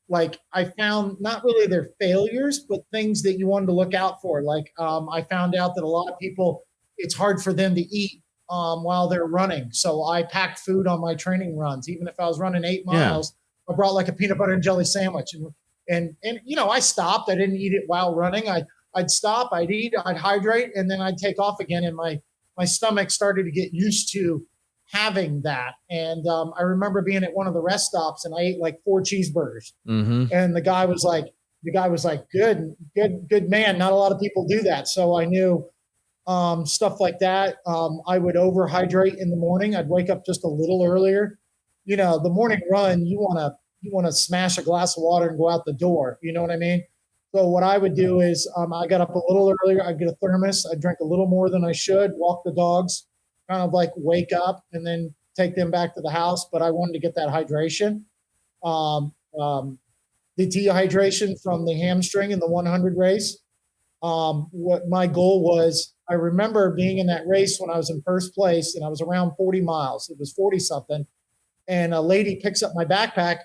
like, I found not really their failures, but things that you wanted to look out for. Like, I found out that a lot of people, it's hard for them to eat while they're running. So I packed food on my training runs, even if I was running 8 miles. Yeah. I brought like a peanut butter and jelly sandwich and I stopped. I didn't eat it while running. I'd stop, I'd eat, I'd hydrate, and then I'd take off again. And my stomach started to get used to having that. And I remember being at one of the rest stops and I ate like 4 cheeseburgers. Mm-hmm. And the guy was like, good man. Not a lot of people do that. So I knew stuff like that. I would overhydrate in the morning. I'd wake up just a little earlier. The morning run, you want to smash a glass of water and go out the door. You know what I mean? So what I would do is I got up a little earlier. I'd get a thermos. I'd drink a little more than I should, walk the dogs, kind of like wake up and then take them back to the house. But I wanted to get that hydration. the dehydration from the hamstring in the 100 race. What my goal was, I remember being in that race when I was in first place, and I was around 40 miles. It was 40 something. And a lady picks up my backpack.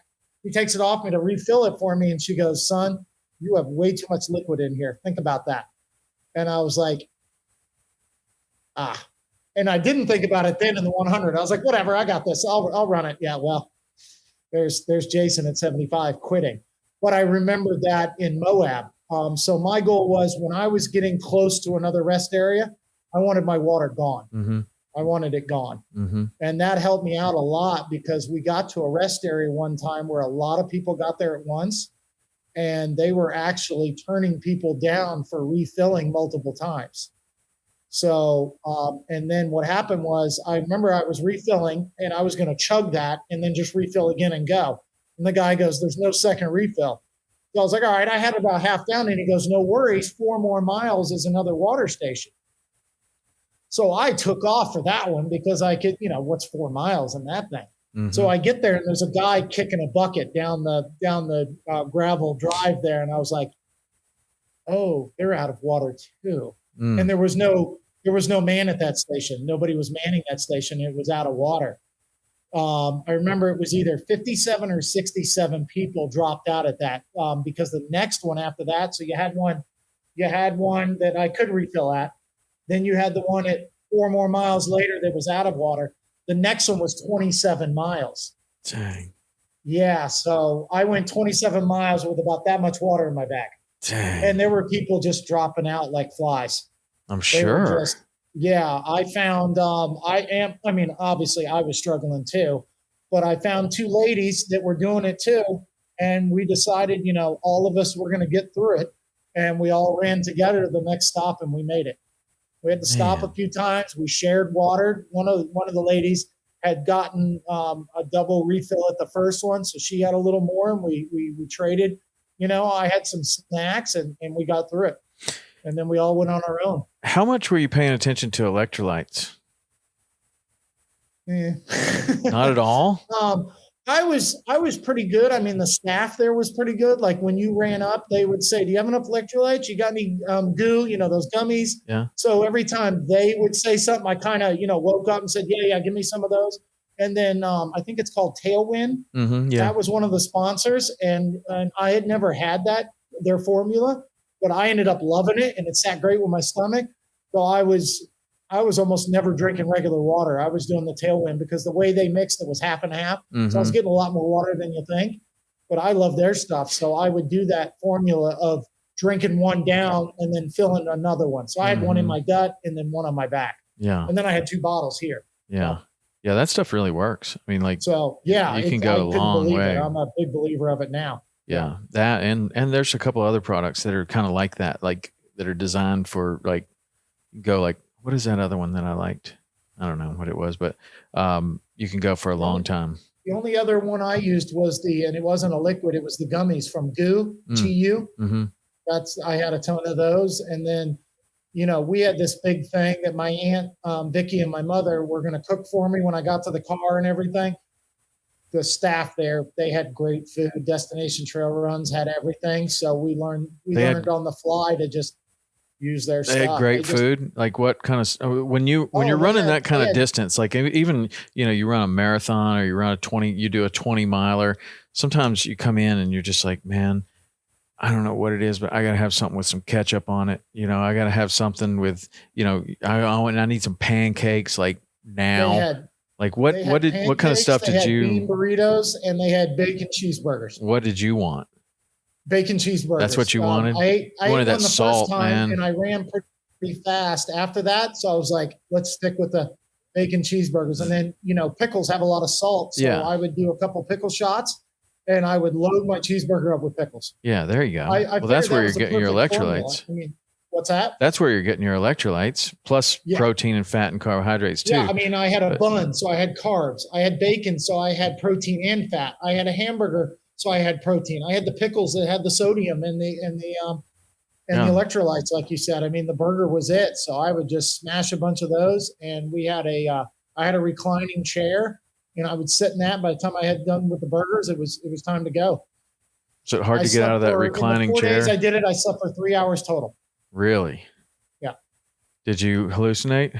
She takes it off me to refill it for me. And she goes, son, you have way too much liquid in here. Think about that. And I was like, and I didn't think about it then in the 100. I was like, whatever, I got this. I'll run it. Yeah, well, there's Jason at 75 quitting. But I remember that in Moab. So my goal was, when I was getting close to another rest area, I wanted my water gone. Mm-hmm. I wanted it gone. Mm-hmm. And that helped me out a lot, because we got to a rest area one time where a lot of people got there at once, and they were actually turning people down for refilling multiple times. So, and then what happened was, I remember I was refilling and I was going to chug that and then just refill again and go. And the guy goes, there's no second refill. So I was like, all right, I had about half down, and he goes, no worries, 4 more miles is another water station. So I took off for that one, because I could, what's 4 miles in that thing? Mm-hmm. So I get there, and there's a guy kicking a bucket down the gravel drive there. And I was like, oh, they're out of water too. Mm. And there was no man at that station. Nobody was manning that station. It was out of water. I remember it was either 57 or 67 people dropped out at that, because the next one after that, so you had one that I could refill at. Then you had the one at 4 more miles later that was out of water. The next one was 27 miles. Dang. Yeah. So I went 27 miles with about that much water in my bag. Dang. And there were people just dropping out like flies. I'm sure. I found, obviously I was struggling too, but I found 2 ladies that were doing it too. And we decided, all of us were going to get through it. And we all ran together to the next stop, and we made it. We had to stop a few times. We shared water. One of the ladies had gotten a double refill at the first one, so she had a little more, and we traded. I had some snacks, and we got through it. And then we all went on our own. How much were you paying attention to electrolytes? Not at all? I was pretty good. I mean, the staff there was pretty good. Like when you ran up, they would say, do you have enough electrolytes? You got any goo, those gummies? Yeah. So every time they would say something, I kind of, woke up and said, yeah, give me some of those. And then I think it's called Tailwind. Mm-hmm, yeah. That was one of the sponsors. And I had never had their formula, but I ended up loving it, and it sat great with my stomach. So I was almost never drinking regular water. I was doing the Tailwind, because the way they mixed it was half and half. Mm-hmm. So I was getting a lot more water than you think, but I love their stuff. So I would do that formula of drinking one down and then filling another one. So I had one in my gut and then one on my back. Yeah. And then I had 2 bottles here. Yeah. Yeah. That stuff really works. I mean, you can go a long way. I'm a big believer of it now. Yeah. That, and there's a couple other products that are kind of like that, that are designed for what is that other one that I liked? I don't know what it was, but you can go for a long time. The only other one I used was and it wasn't a liquid, it was the gummies from GU, GU. Mm-hmm. I had a ton of those. And then, we had this big thing that my aunt, Vicky, and my mother were going to cook for me when I got to the car and everything. The staff there, they had great food. Destination Trail Runs had everything. So we learned on the fly to just use their stuff. They had great food. Like what kind of, when you're running that kind of distance, like even, you run a marathon or you do a 20 miler, sometimes you come in and you're just like, man, I don't know what it is, but I got to have something with some ketchup on it. I got to have something with, I need some pancakes like now. What kind of stuff did you? Bean burritos, and they had bacon cheeseburgers. What did you want? Bacon cheeseburgers. That's what you wanted? I ate wanted that salt, man. And I ran pretty fast after that. So I was like, let's stick with the bacon cheeseburgers. And then, pickles have a lot of salt. So I would do a couple pickle shots, and I would load my cheeseburger up with pickles. Yeah, there you go. That's where you're getting your electrolytes. What's that? That's where you're getting your electrolytes, plus protein and fat and carbohydrates too. Yeah, I had a bun, so I had carbs. I had bacon, so I had protein and fat. I had a hamburger, so I had protein. I had the pickles that had the sodium and the electrolytes, like you said. The burger was it. So I would just smash a bunch of those, and I had a reclining chair, and I would sit in that. By the time I had done with the burgers, it was time to go. Is it hard to get out of that reclining in the 4 chair? days I did it, I slept for 3 hours total. Really? Yeah. Did you hallucinate?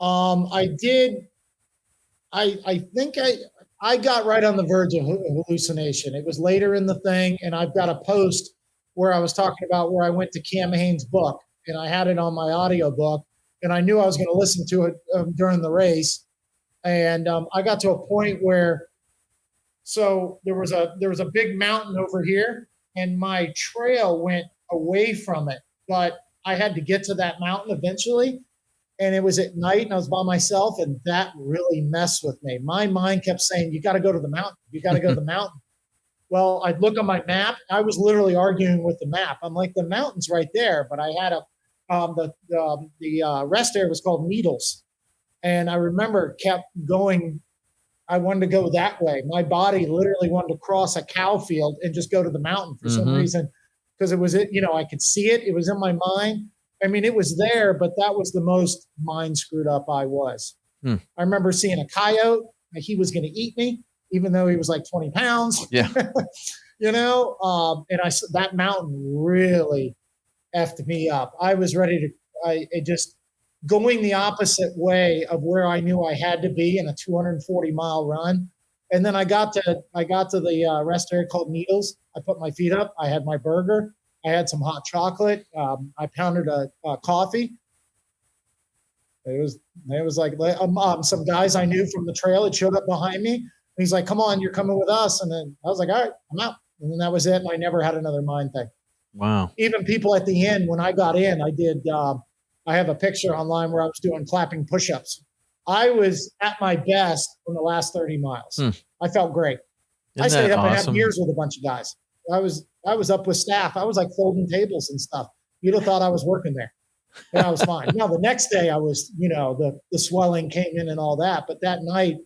I did. I think I got right on the verge of hallucination. It was later in the thing, and I've got a post where I was talking about where I went to Cam Hanes' book, and I had it on my audio book, and I knew I was going to listen to it during the race. And I got to a point where, so there was a big mountain over here, and my trail went away from it, but I had to get to that mountain eventually. And it was at night, and I was by myself, and that really messed with me. My mind kept saying, "You got to go to the mountain. You got to go to the mountain." Well, I'd look on my map. I was literally arguing with the map. I'm like, the mountain's right there, but I had the rest area was called Needles, and I remember kept going. I wanted to go that way. My body literally wanted to cross a cow field and just go to the mountain for some reason, because it was I could see it. It was in my mind. I mean, it was there, but that was the most mind screwed up I was. I remember seeing a coyote. He was going to eat me, even though he was like 20 pounds. Yeah. And that mountain really effed me up. I was ready to, just going the opposite way of where I knew I had to be in a 240-mile run. And then I got to the rest area called Needles. I put my feet up. I had my burger. I had some hot chocolate. I pounded a coffee. It was like some guys I knew from the trail had showed up behind me. And he's like, "Come on, you're coming with us." And then I was like, "All right, I'm out." And then that was it. And I never had another mind thing. Wow. Even people at the end, when I got in, I did. I have a picture online where I was doing clapping push-ups. I was at my best in the last 30 miles. I felt great. Isn't I stayed up and had awesome? beers with a bunch of guys. I was up with staff. I was like folding tables and stuff. You'd have thought I was working there, and I was fine. Now the next day I was, the swelling came in and all that. But that night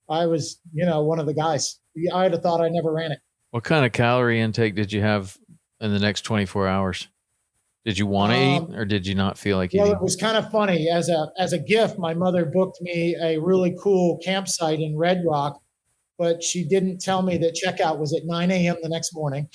I was, one of the guys. I'd have thought I never ran it. What kind of calorie intake did you have in the next 24 hours? Did you want to eat, or did you not feel like eating? Well, it was kind of funny. As a gift, my mother booked me a really cool campsite in Red Rock, but she didn't tell me that checkout was at 9 a.m. the next morning.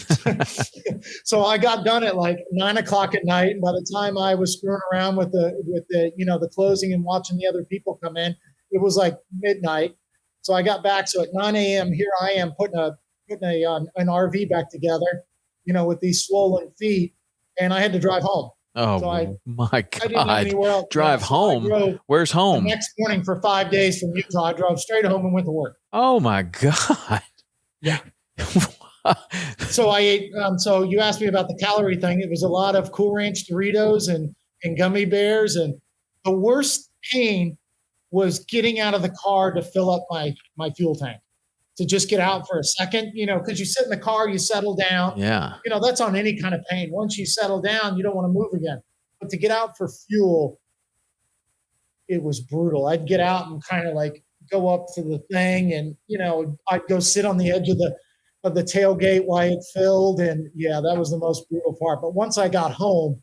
So I got done at like 9 o'clock at night. And by the time I was screwing around with the closing and watching the other people come in, it was like midnight. So I got back. So at 9 a.m., here I am putting an RV back together, with these swollen feet, and I had to drive home. Oh, so my God. I didn't need anywhere else. Drive home? Where's home? The next morning for 5 days from Utah, I drove straight home and went to work. Oh, my God. Yeah. So I ate. So you asked me about the calorie thing. It was a lot of Cool Ranch Doritos and gummy bears. And the worst pain was getting out of the car to fill up my fuel tank, to just get out for a second, because you sit in the car, you settle down. Yeah. That's on any kind of pain. Once you settle down, you don't want to move again. But to get out for fuel, it was brutal. I'd get out and kind of like go up to the thing, and I'd go sit on the edge of the tailgate while it filled, and yeah, that was the most brutal part. But once I got home,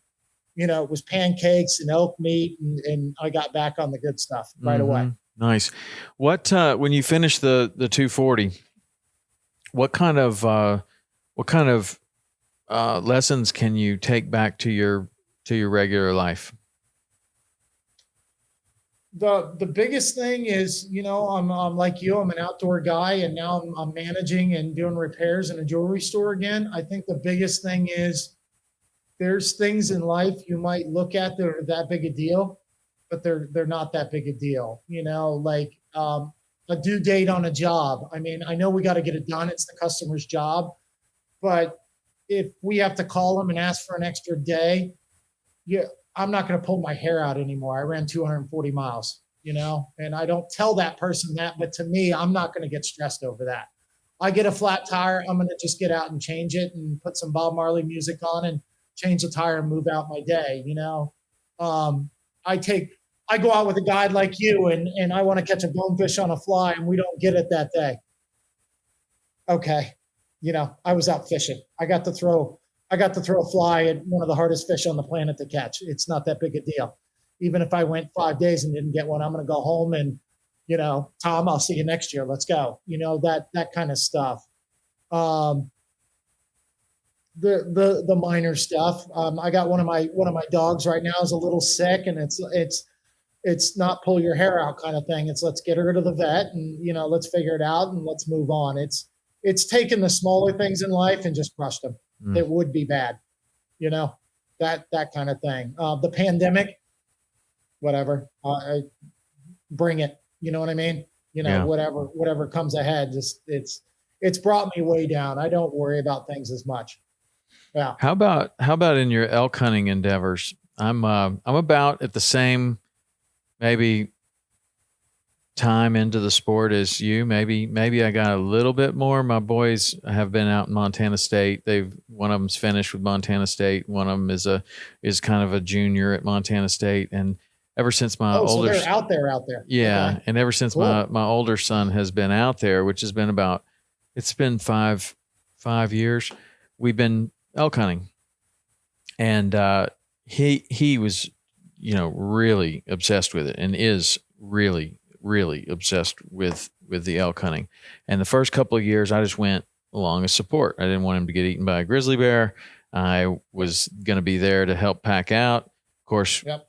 it was pancakes and elk meat, and I got back on the good stuff right away. Nice. What when you finish the 240, what kind of lessons can you take back to your regular life? The biggest thing is, I'm like you, I'm an outdoor guy, and now I'm managing and doing repairs in a jewelry store again. I think the biggest thing is there's things in life you might look at that are that big a deal, but they're not that big a deal. Like a due date on a job. I mean, I know we got to get it done. It's the customer's job, but if we have to call them and ask for an extra day, I'm not going to pull my hair out anymore. I ran 240 miles, and I don't tell that person that, but to me, I'm not going to get stressed over that. I get a flat tire, I'm going to just get out and change it and put some Bob Marley music on and change the tire and move out my day. I go out with a guide like you, and I want to catch a bonefish on a fly, and we don't get it that day. Okay. I was out fishing. I got to throw a fly at one of the hardest fish on the planet to catch. It's not that big a deal. Even if I went 5 days and didn't get one, I'm going to go home and, Tom, I'll see you next year. Let's go. That kind of stuff. the minor stuff. I got one of my dogs right now is a little sick, and it's not pull your hair out kind of thing. It's let's get her to the vet, and let's figure it out and let's move on. It's taken the smaller things in life and just crushed them. That would be bad, that kind of thing. The pandemic, whatever, bring it. You know what I mean? Whatever comes ahead, just it's brought me way down. I don't worry about things as much. Yeah. How about in your elk hunting endeavors? I'm about at the same maybe time into the sport as you. Maybe I got a little bit more. My boys have been out in Montana State. One of them's finished with Montana State. One of them is kind of a junior at Montana State. And ever since my older, so they're out there. Yeah. Okay. And ever since Cool. my older son has been out there, which has been it's been 5 years, we've been elk hunting. And he was, really obsessed with it, and is really, really obsessed with the elk hunting. And the first couple of years, I just went along as support. I didn't want him to get eaten by a grizzly bear. I was going to be there to help pack out. Of course, Yep.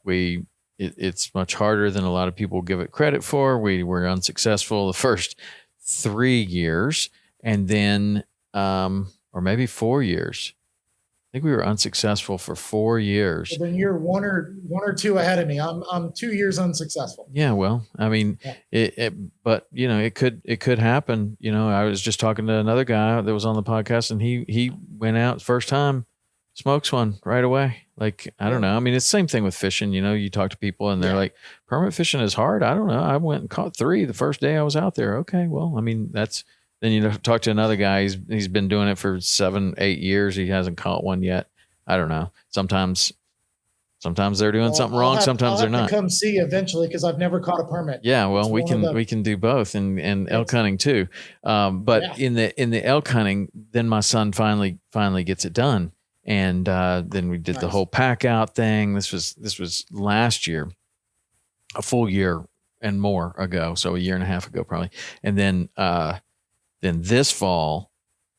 It's much harder than a lot of people give it credit for. We were unsuccessful the first 3 years, and then, or maybe 4 years. I think we were unsuccessful for 4 years. So then you're one or two ahead of me. I'm 2 years unsuccessful. Yeah, well, I mean, Yeah. but it could happen. I was just talking to another guy that was on the podcast, and he went out first time, smokes one right away. Like, I don't know. I mean, it's the same thing with fishing. You talk to people and they're like, permit fishing is hard. I don't know. I went and caught 3 the first day I was out there. Okay, well, I mean, then talk to another guy. He's been doing it for 7, 8 years. He hasn't caught one yet. I don't know. Sometimes they're doing something wrong. Sometimes they're not. To come see you eventually, because I've never caught a permit. Yeah, well, we can do both, and elk hunting too. But in the elk hunting, then my son finally gets it done, and then we did the whole pack out thing. This was last year, a full year and more ago, so a year and a half ago probably, and then this fall,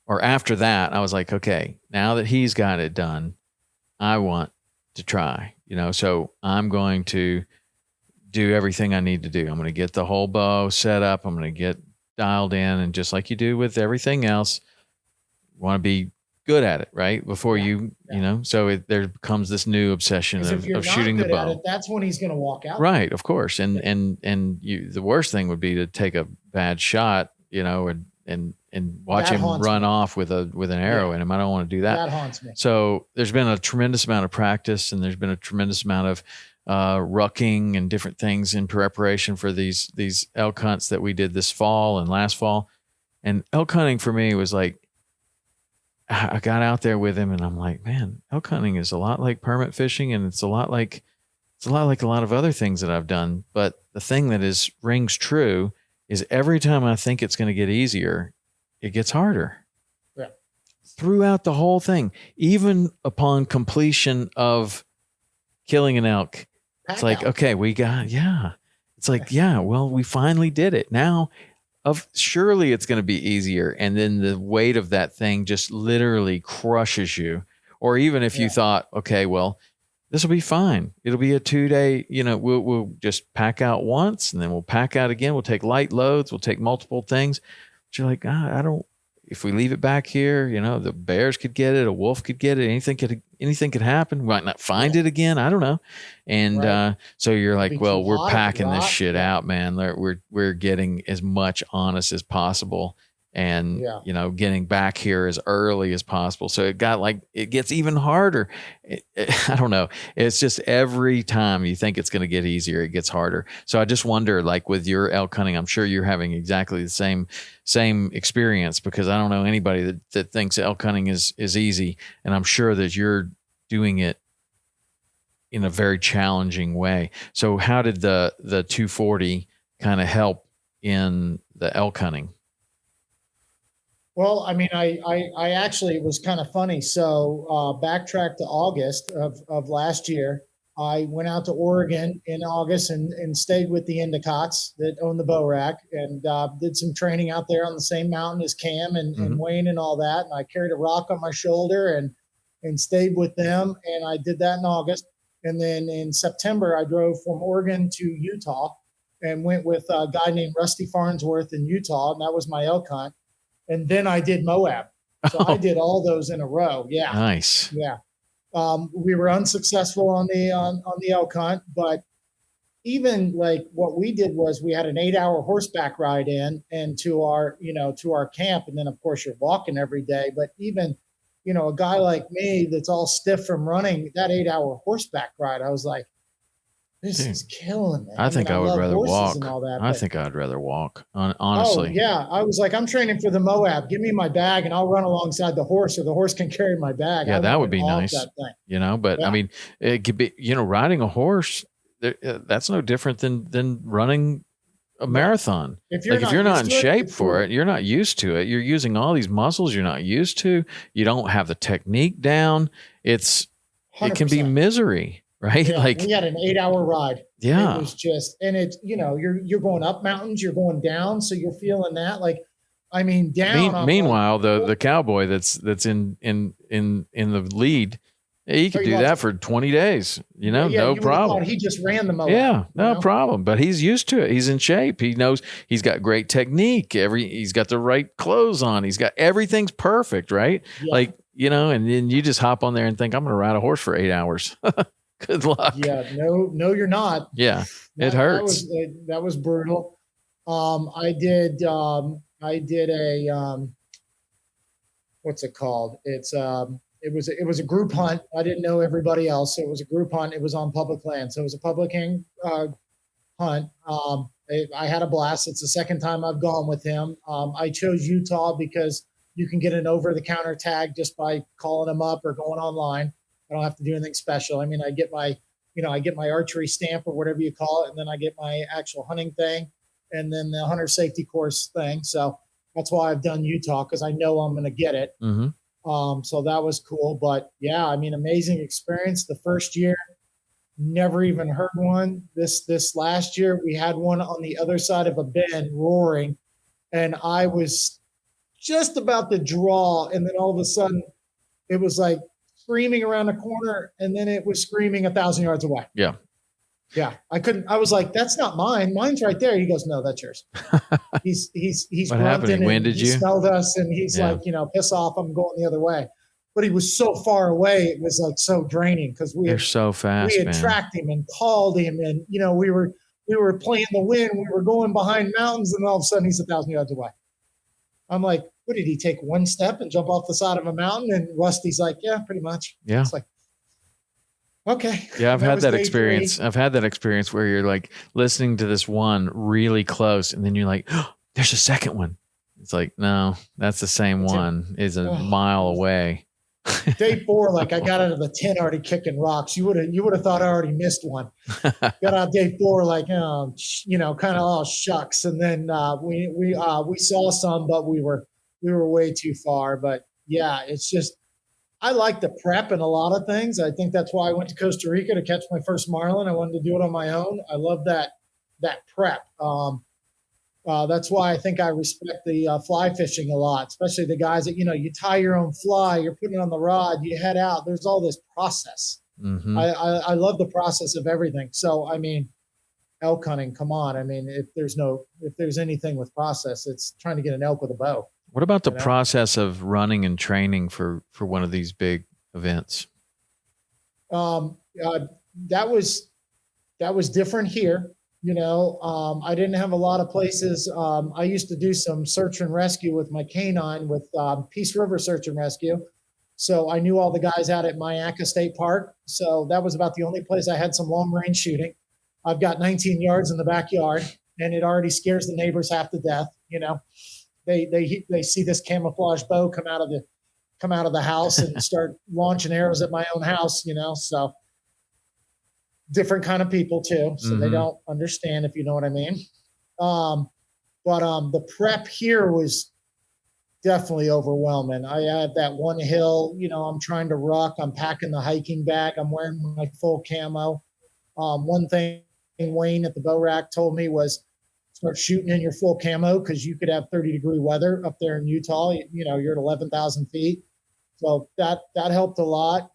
or after that, I was like, okay, now that he's got it done, I want to try, so I'm going to do everything I need to do. I'm going to get the whole bow set up. I'm going to get dialed in, and just like you do with everything else, you want to be good at it, right? Before so there becomes this new obsession of shooting the bow. That's when he's going to walk out. Right. Of course. And the worst thing would be to take a bad shot, and watch him run off with an arrow in him. I don't want to do that. That haunts me. So there's been a tremendous amount of practice, and there's been a tremendous amount of rucking and different things in preparation for these elk hunts that we did this fall and last fall. And elk hunting for me was like, I got out there with him, and I'm like, man, elk hunting is a lot like permit fishing, and it's a lot like a lot of other things that I've done. But the thing that rings true is every time I think it's going to get easier, it gets harder. Yeah. Throughout the whole thing, even upon completion of killing an elk, it's like, okay, we got, it's like, well, we finally did it. Now, surely it's going to be easier. And then the weight of that thing just literally crushes you. Or even if you thought, okay, well, this will be fine. It'll be a 2-day, we'll just pack out once, and then we'll pack out again. We'll take light loads. We'll take multiple things. But you're like, if we leave it back here, the bears could get it, a wolf could get it, anything could happen. We might not find it again. I don't know. And so you're like, well, we're packing this shit out, man. We're getting as much on us as possible, and getting back here as early as possible. So it gets even harder. I don't know. It's just every time you think it's going to get easier, it gets harder. So I just wonder, like with your elk hunting, I'm sure you're having exactly the same experience, because I don't know anybody that thinks elk hunting is easy. And I'm sure that you're doing it in a very challenging way. So how did the 240 kind of help in the elk hunting? Well, I mean, I actually, it was kind of funny. So backtrack to August of last year. I went out to Oregon in August and stayed with the Endicott's that own the bow rack, and did some training out there on the same mountain as Cam and Wayne and all that. And I carried a rock on my shoulder and stayed with them. And I did that in August. And then in September, I drove from Oregon to Utah and went with a guy named Rusty Farnsworth in Utah. And that was my elk hunt. And then I did Moab. So I did all those in a row. Yeah. Nice. Yeah. We were unsuccessful on the elk hunt, but even like what we did was we had an 8-hour horseback ride in and to our camp. And then of course you're walking every day, but even, a guy like me that's all stiff from running that 8-hour horseback ride, I was like, this is killing me. I think I would rather walk. And all that, I think I'd rather walk, honestly. Oh, yeah. I was like, I'm training for the Moab. Give me my bag and I'll run alongside the horse, or the horse can carry my bag. Yeah, that would be nice. But yeah. I mean, it could be, riding a horse, that's no different than running a marathon. If you're not in shape for it, you're not used to it. You're using all these muscles you're not used to. You don't have the technique down. It can be misery. Right. Yeah, we had an 8-hour ride. Yeah. It was just, and it's, you're going up mountains, you're going down. So you're feeling that down. Meanwhile, the cowboy that's in the lead, he could do that for 20 days, no problem. He just ran the Moab. Yeah, no problem. But he's used to it. He's in shape. He knows he's got great technique. He's got the right clothes on. He's got everything's perfect. Right. Yeah. And then you just hop on there and think, I'm going to ride a horse for 8 hours. Good luck. Yeah, no, you're not. Yeah, it hurts. That was brutal. I did a what's it called? It was a group hunt. I didn't know everybody else. So it was a group hunt. It was on public land. So it was a public hunt. I had a blast. It's the second time I've gone with him. I chose Utah because you can get an over-the-counter tag just by calling them up or going online. I don't have to do anything special. I mean, I get my archery stamp or whatever you call it, and then I get my actual hunting thing, and then the hunter safety course thing. So that's why I've done Utah, because I know I'm going to get it. Mm-hmm. So that was cool. But yeah, I mean, amazing experience. The first year, never even heard one. This last year, we had one on the other side of a bend roaring, and I was just about to draw, and then all of a sudden, it was like screaming around the corner, and then it was screaming 1,000 yards away. Yeah. Yeah. I was like, that's not mine. Mine's right there. He goes, no, that's yours. He's what happened? When did you? He smelled us, and he's like, piss off. I'm going the other way. But he was so far away. It was like so draining, because they're so fast. We had tracked him and called him, and we were playing the wind. We were going behind mountains, and all of a sudden he's 1,000 yards away. I'm like, what did he take one step and jump off the side of a mountain? And Rusty's like, yeah, pretty much. Yeah. It's like, okay. Yeah, I've had that experience. I've had that experience where you're like listening to this one really close, and then you're like, oh, there's a second one. It's like, no, that's the same one. It's a mile away. Day 4, like I got out of the tent already kicking rocks. You would have thought I already missed one. Got out day 4, like, kind of, oh shucks. And then we saw some, but we were way too far. But yeah, it's just, I like the prep in a lot of things. I think that's why I went to Costa Rica to catch my first marlin. I wanted to do it on my own. I love that prep. That's why I think I respect the fly fishing a lot, especially the guys that, you tie your own fly, you're putting it on the rod, you head out. There's all this process. Mm-hmm. I love the process of everything. So, I mean, elk hunting, come on. I mean, if there's anything with process, it's trying to get an elk with a bow. What about the process of running and training for one of these big events? That was different here. I didn't have a lot of places. I used to do some search and rescue with my canine with Peace River Search and Rescue. So I knew all the guys out at Mayaca State Park. So that was about the only place I had some long range shooting. I've got 19 yards in the backyard, and it already scares the neighbors half to death. They see this camouflage bow come out of the house and start launching arrows at my own house. So different kind of people too. So they don't understand, if you know what I mean. But the prep here was definitely overwhelming. I have that one hill, I'm trying to ruck. I'm packing the hiking bag. I'm wearing my full camo. One thing Wayne at the bow rack told me was start shooting in your full camo because you could have 30-degree weather up there in Utah. You're at 11,000 feet. So that helped a lot.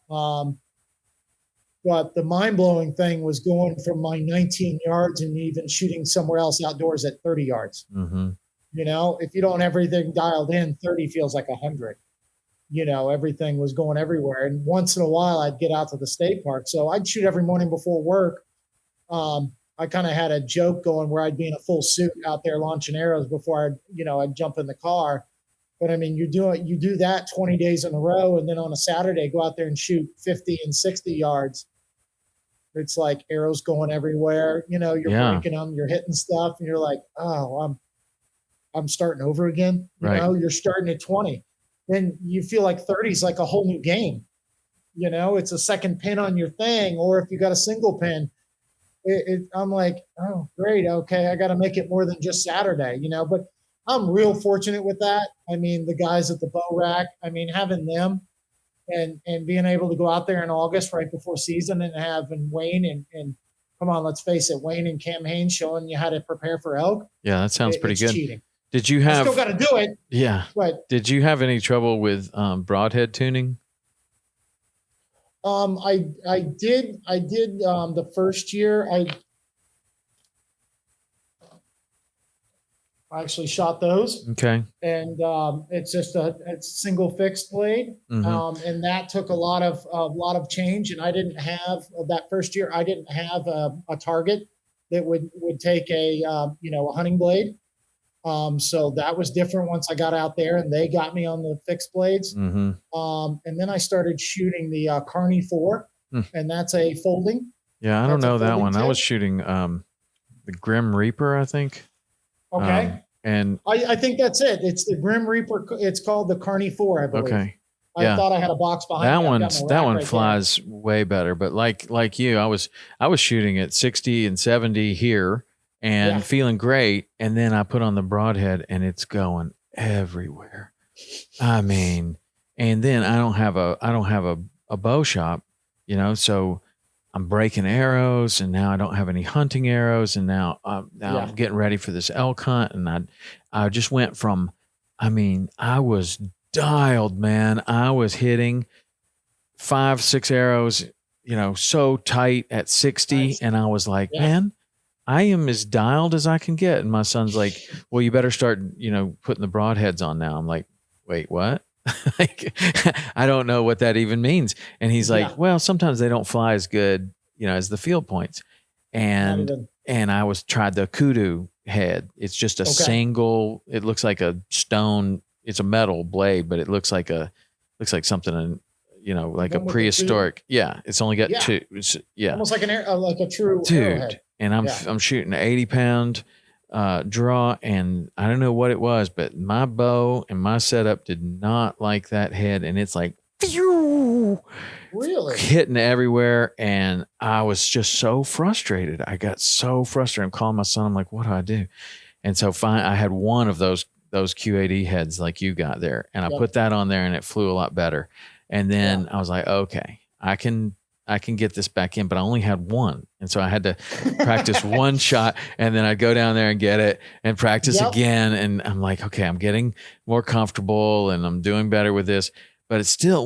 But the mind-blowing thing was going from my 19 yards and even shooting somewhere else outdoors at 30 yards. Mm-hmm. If you don't have everything dialed in, 30 feels like 100. Everything was going everywhere. And once in a while, I'd get out to the state park. So I'd shoot every morning before work. I kind of had a joke going where I'd be in a full suit out there launching arrows before I'd jump in the car. But I mean, you do that 20 days in a row, and then on a Saturday, go out there and shoot 50 and 60 yards. It's like arrows going everywhere. You're breaking them, you're hitting stuff, and you're like, oh, I'm starting over again. You're starting at 20. Then you feel like 30 is like a whole new game. It's a second pin on your thing, or if you got a single pin, I'm like, oh, great. Okay. I got to make it more than just Saturday, but I'm real fortunate with that. I mean, the guys at the bow rack, having them and being able to go out there in August right before season and having Wayne and come on, let's face it, Wayne and Cam Haynes showing you how to prepare for elk. Yeah, that sounds pretty good. Cheating. Did you have? I still got to do it. Yeah. But did you have any trouble with broadhead tuning? I did the first year. I actually shot those. Okay. And it's just it's a single fixed blade. Mm-hmm. And that took a lot of change. And I didn't have that first year. I didn't have a target that would take a hunting blade. So that was different once I got out there and they got me on the fixed blades. Mm-hmm. And then I started shooting the Carney 4, and that's a folding. Yeah, I don't know that one. Tip. I was shooting the Grim Reaper, I think. Okay. And I think that's it. It's the Grim Reaper. It's called the Carney 4, I believe. Okay. I thought I had a box behind that one flies way better. But like you, I was shooting at 60 and 70 here and feeling great. And then I put on the broadhead and it's going everywhere. I mean, and then I don't have a bow shop, so I'm breaking arrows and now I don't have any hunting arrows. And now I'm getting ready for this elk hunt. And I just went from, I was dialed, man. I was hitting 5-6 arrows, so tight at 60. Nice. And I was like, man, I am as dialed as I can get. And my son's like, well, you better start, putting the broadheads on now. I'm like, wait, what? Like, I don't know what that even means. And he's like, well, sometimes they don't fly as good, as the field points. And I tried the kudu head. It's just a single, it looks like a stone. It's a metal blade, but it looks like something, like a prehistoric. Yeah. It's only got two. Almost like like a true dude. Arrowhead. And I'm shooting an 80-pound draw, and I don't know what it was, but my bow and my setup did not like that head, and it's like phew, really hitting everywhere, and I was just so frustrated. I got so frustrated. I'm calling my son. I'm like, what do I do? And so I had one of those Q80 heads like you got there, and I put that on there, and it flew a lot better. And then I was like, okay, I can get this back in, but I only had one. And so I had to practice one shot, and then I'd go down there and get it and practice again. And I'm like, okay, I'm getting more comfortable and I'm doing better with this, but it still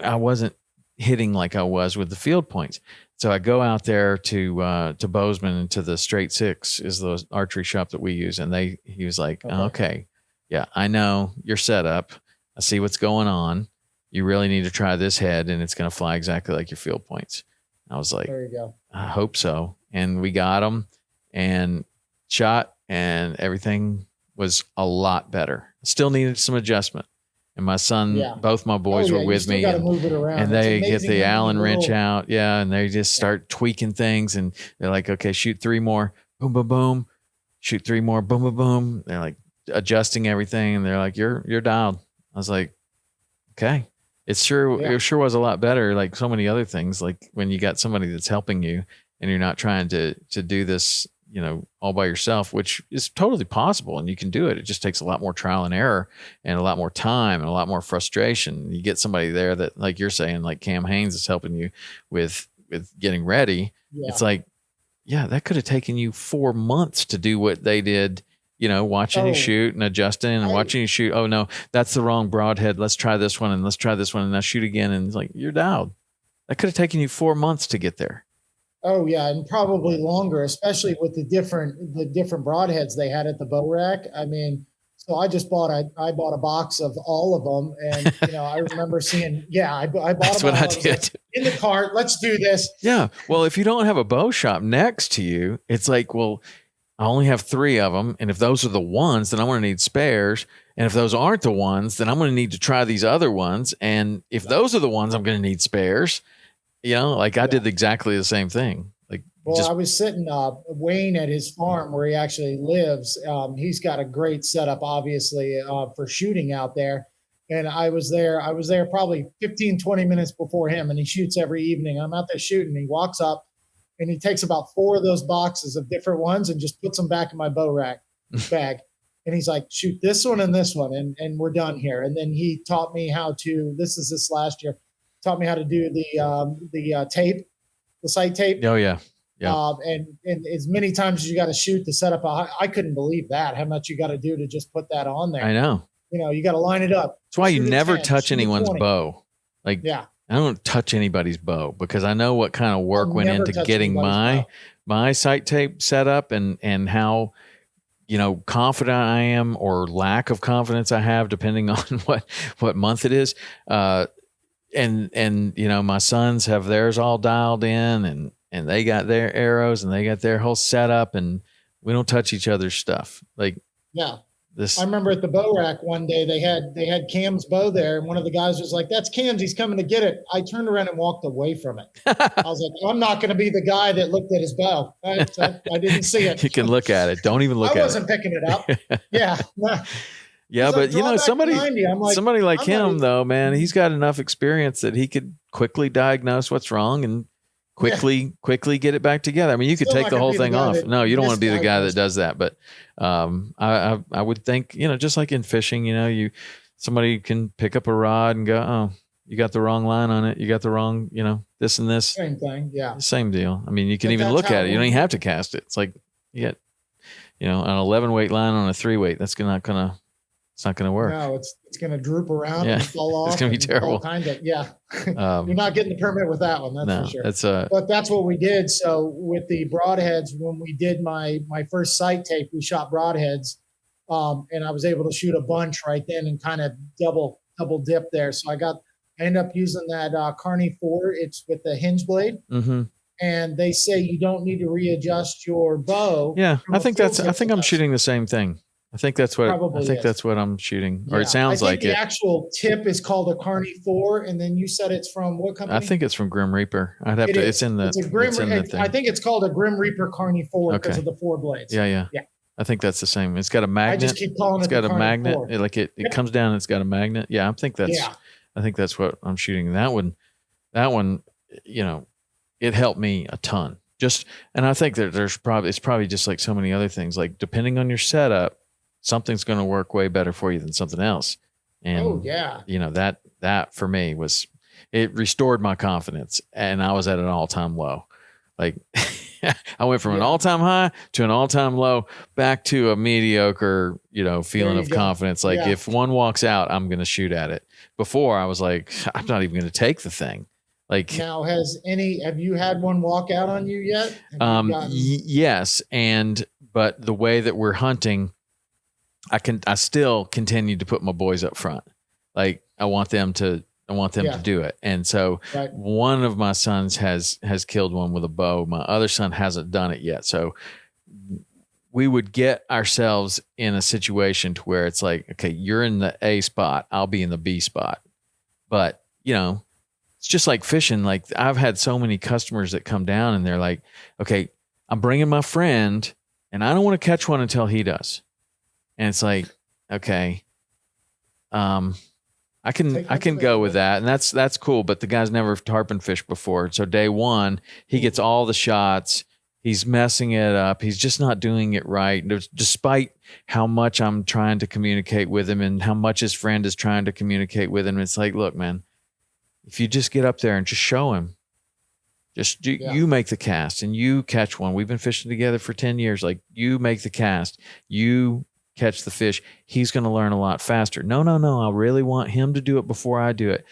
I wasn't hitting like I was with the field points. So I go out there to Bozeman and to the Straight Six is the archery shop that we use. And he was like, okay, yeah, I know your setup. I see what's going on. You really need to try this head, and it's going to fly exactly like your field points. I was like, there you go. I hope so. And we got them and shot, and everything was a lot better. Still needed some adjustment. And my son, both my boys were with me, and they get the Allen wrench out. Yeah. And they just start tweaking things, and they're like, okay, shoot 3 more, boom, boom, boom, shoot 3 more, boom, boom, boom. They're like adjusting everything. And they're like, you're dialed. I was like, okay. It sure was a lot better. Like so many other things, like when you got somebody that's helping you and you're not trying to do this all by yourself, which is totally possible, and you can do it. It just takes a lot more trial and error and a lot more time and a lot more frustration. You get somebody there that, like you're saying, like Cam Haynes is helping you with getting ready. Yeah. It's like, yeah, that could have taken you 4 months to do what they did, watching you shoot and adjusting and watching you shoot. Oh no, that's the wrong broadhead. Let's try this one and let's try this one and now shoot again. And it's like, you're dialed. That could have taken you 4 months to get there. Oh yeah, and probably longer, especially with the different broadheads they had at the bow rack. I mean, so I bought a box of all of them, and I remember seeing, I bought. That's them what all. I did in the cart. Let's do this. Yeah, well, if you don't have a bow shop next to you, it's like, well, I only have 3 of them, and if those are the ones, then I'm going to need spares. And if those aren't the ones, then I'm going to need to try these other ones. And if those are the ones, I'm going to need spares. I did exactly the same thing. I was sitting Wayne at his farm where he actually lives. He's got a great setup, obviously, for shooting out there. And I was there probably 15, 20 minutes before him, and he shoots every evening. I'm out there shooting. He walks up and he takes about 4 of those boxes of different ones and just puts them back in my bow rack bag. And he's like, shoot this one and this one, and we're done here. And then he taught me how to, this last year, taught me how to do the tape, the sight tape. Oh yeah. Yeah. And as many times as you got to shoot to set up I couldn't believe that, how much you got to do to just put that on there. I know. You got to line it up. That's why you never touch anyone's bow. I don't touch anybody's bow because I know what kind of work went into getting my sight tape set up and how, confident I am or lack of confidence I have, depending on what month it is. And my sons have theirs all dialed in and they got their arrows and they got their whole setup, and we don't touch each other's stuff. I remember at the bow rack one day they had Cam's bow there, and one of the guys was like, "That's Cam's. He's coming to get it." I turned around and walked away from it. I was like, "I'm not going to be the guy that looked at his bow. I didn't see it." You can look at it. Don't even look at it. I wasn't picking it up. Yeah. Yeah, but somebody like him though, man, he's got enough experience that he could quickly diagnose what's wrong and quickly get it back together. I mean, you could take the whole thing off. No, you don't want to be the guy that does that. But I would think, just like in fishing, somebody can pick up a rod and go, oh, you got the wrong line on it. You got the wrong, this and this. Same thing. Yeah. Same deal. I mean, you can even look at it. You don't even have to cast it. It's like you get, an 11 weight line on a 3 weight. It's not going to work. No, it's going to droop around and fall off. It's going to be terrible. You're not getting the permit with that one. That's for sure. But that's what we did. So with the broadheads, when we did my first sight tape, we shot broadheads, and I was able to shoot a bunch right then and kind of double dip there. So I ended up using that Carney 4. It's with the hinge blade. Mm-hmm. And they say you don't need to readjust your bow. Yeah, I think I'm shooting the same thing. I think that's what that's what I'm shooting, or it sounds like it. The actual tip is called a Carney 4, and then you said it's from what company? I think it's from Grim Reaper. I'd have to. It's in the. I think it's called a Grim Reaper Carney 4 because of the 4 blades. Yeah. I think that's the same. It's got a magnet. I just keep calling it. It's got a magnet. It comes down. It's got a magnet. Yeah, I think that's what I'm shooting. That one, it helped me a ton. And I think that it's probably just like so many other things. Like depending on your setup, something's going to work way better for you than something else. And that for me it restored my confidence, and I was at an all-time low. Like I went from an all-time high to an all-time low, back to a mediocre, feeling of confidence. Like if one walks out, I'm going to shoot at it. Before I was like, I'm not even going to take the thing. Like now, have you had one walk out on you yet? Yes. But the way that we're hunting, I still continue to put my boys up front. Like I want them to do it. And so one of my sons has killed one with a bow. My other son hasn't done it yet. So we would get ourselves in a situation to where it's like, okay, you're in the A spot, I'll be in the B spot. But, it's just like fishing. Like I've had so many customers that come down and they're like, okay, I'm bringing my friend and I don't want to catch one until he does. And it's like, okay, I can go with that. And that's cool. But the guy's never tarpon fished before. So day one, he gets all the shots He's messing it up. He's just not doing it right. Despite how much I'm trying to communicate with him and how much his friend is trying to communicate with him, it's like, look, man, if you just get up there and just show him, you make the cast and you catch one. We've been fishing together for 10 years. Like, you make the cast, you catch the fish. He's going to learn a lot faster. No. I really want him to do it before I do it.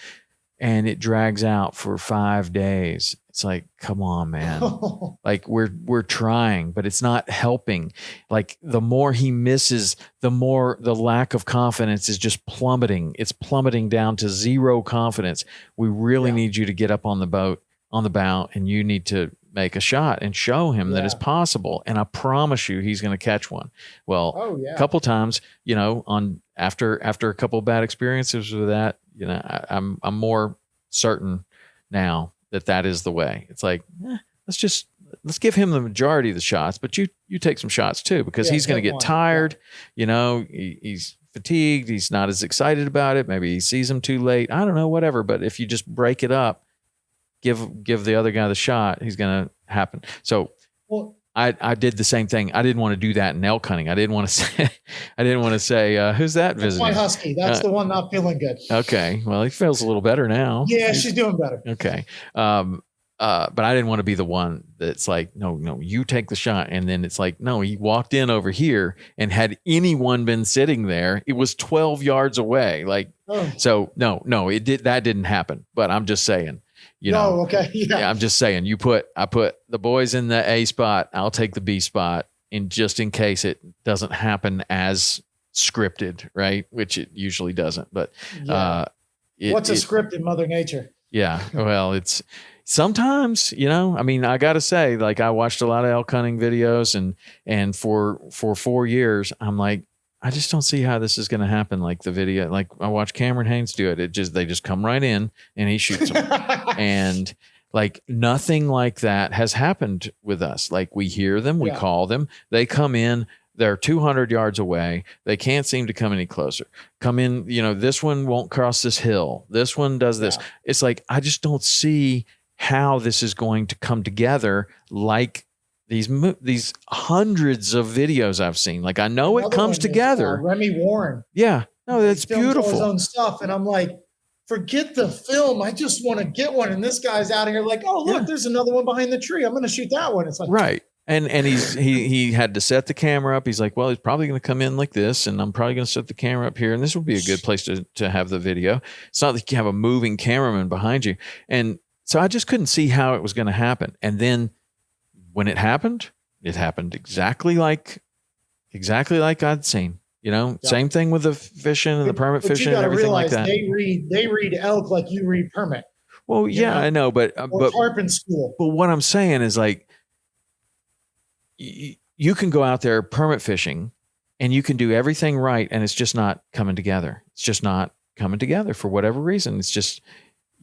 And it drags out for 5 days. It's like, come on, man. Like, we're trying, but it's not helping. Like, the more he misses, the more the lack of confidence is just plummeting. It's plummeting down to zero confidence. We really need you to get up on the bow, and you need to make a shot and show him that it's possible. And I promise you, he's going to catch one. Well, a couple times, after a couple of bad experiences with that, I'm more certain now that is the way. It's like, let's give him the majority of the shots, but you take some shots too, because he's going to get tired. He's fatigued. He's not as excited about it. Maybe he sees him too late. I don't know, whatever. But if you just break it up, give the other guy the shot, he's going to happen. So I did the same thing. I didn't want to do that in elk hunting. I didn't want to say, who's that visiting? That's my husky. That's the one not feeling good. Okay. Well, he feels a little better now. Yeah, she's doing better. Okay. But I didn't want to be the one that's like, no, you take the shot. And then it's like, no, he walked in over here, and had anyone been sitting there, it was 12 yards away. Like, so no, that didn't happen. But I'm just saying. Okay. Yeah. I'm just saying, I put the boys in the A spot. I'll take the B spot, and just in case it doesn't happen as scripted, right? Which it usually doesn't. But what's a script in Mother Nature? Yeah. Well, it's sometimes, I got to say, like, I watched a lot of elk hunting videos, and for 4 years, I'm like, I just don't see how this is going to happen. Like the video, like I watched Cameron Haynes do it. They just come right in and he shoots them. And like, nothing like that has happened with us. Like, we hear them, we call them, they come in, they're 200 yards away. They can't seem to come any closer. Come in, this one won't cross this hill. This one does this. It's like, I just don't see how this is going to come together like these hundreds of videos I've seen. Like, I know it comes together. Remy Warren. Yeah. No, that's beautiful. His own stuff. And I'm like, forget the film. I just want to get one. And this guy's out here like, oh, look, there's another one behind the tree. I'm going to shoot that one. It's like, right. And he had to set the camera up. He's like, well, he's probably going to come in like this, and I'm probably going to set the camera up here, and this would be a good place to have the video. It's not like you have a moving cameraman behind you. And so I just couldn't see how it was going to happen. And then when it happened exactly like I'd seen. Same thing with the fishing and the permit fishing and everything like that. They read elk like you read permit. Well, I know, but harp in school. But what I'm saying is, like, you can go out there permit fishing, and you can do everything right, and it's just not coming together. It's just not coming together for whatever reason. It's just,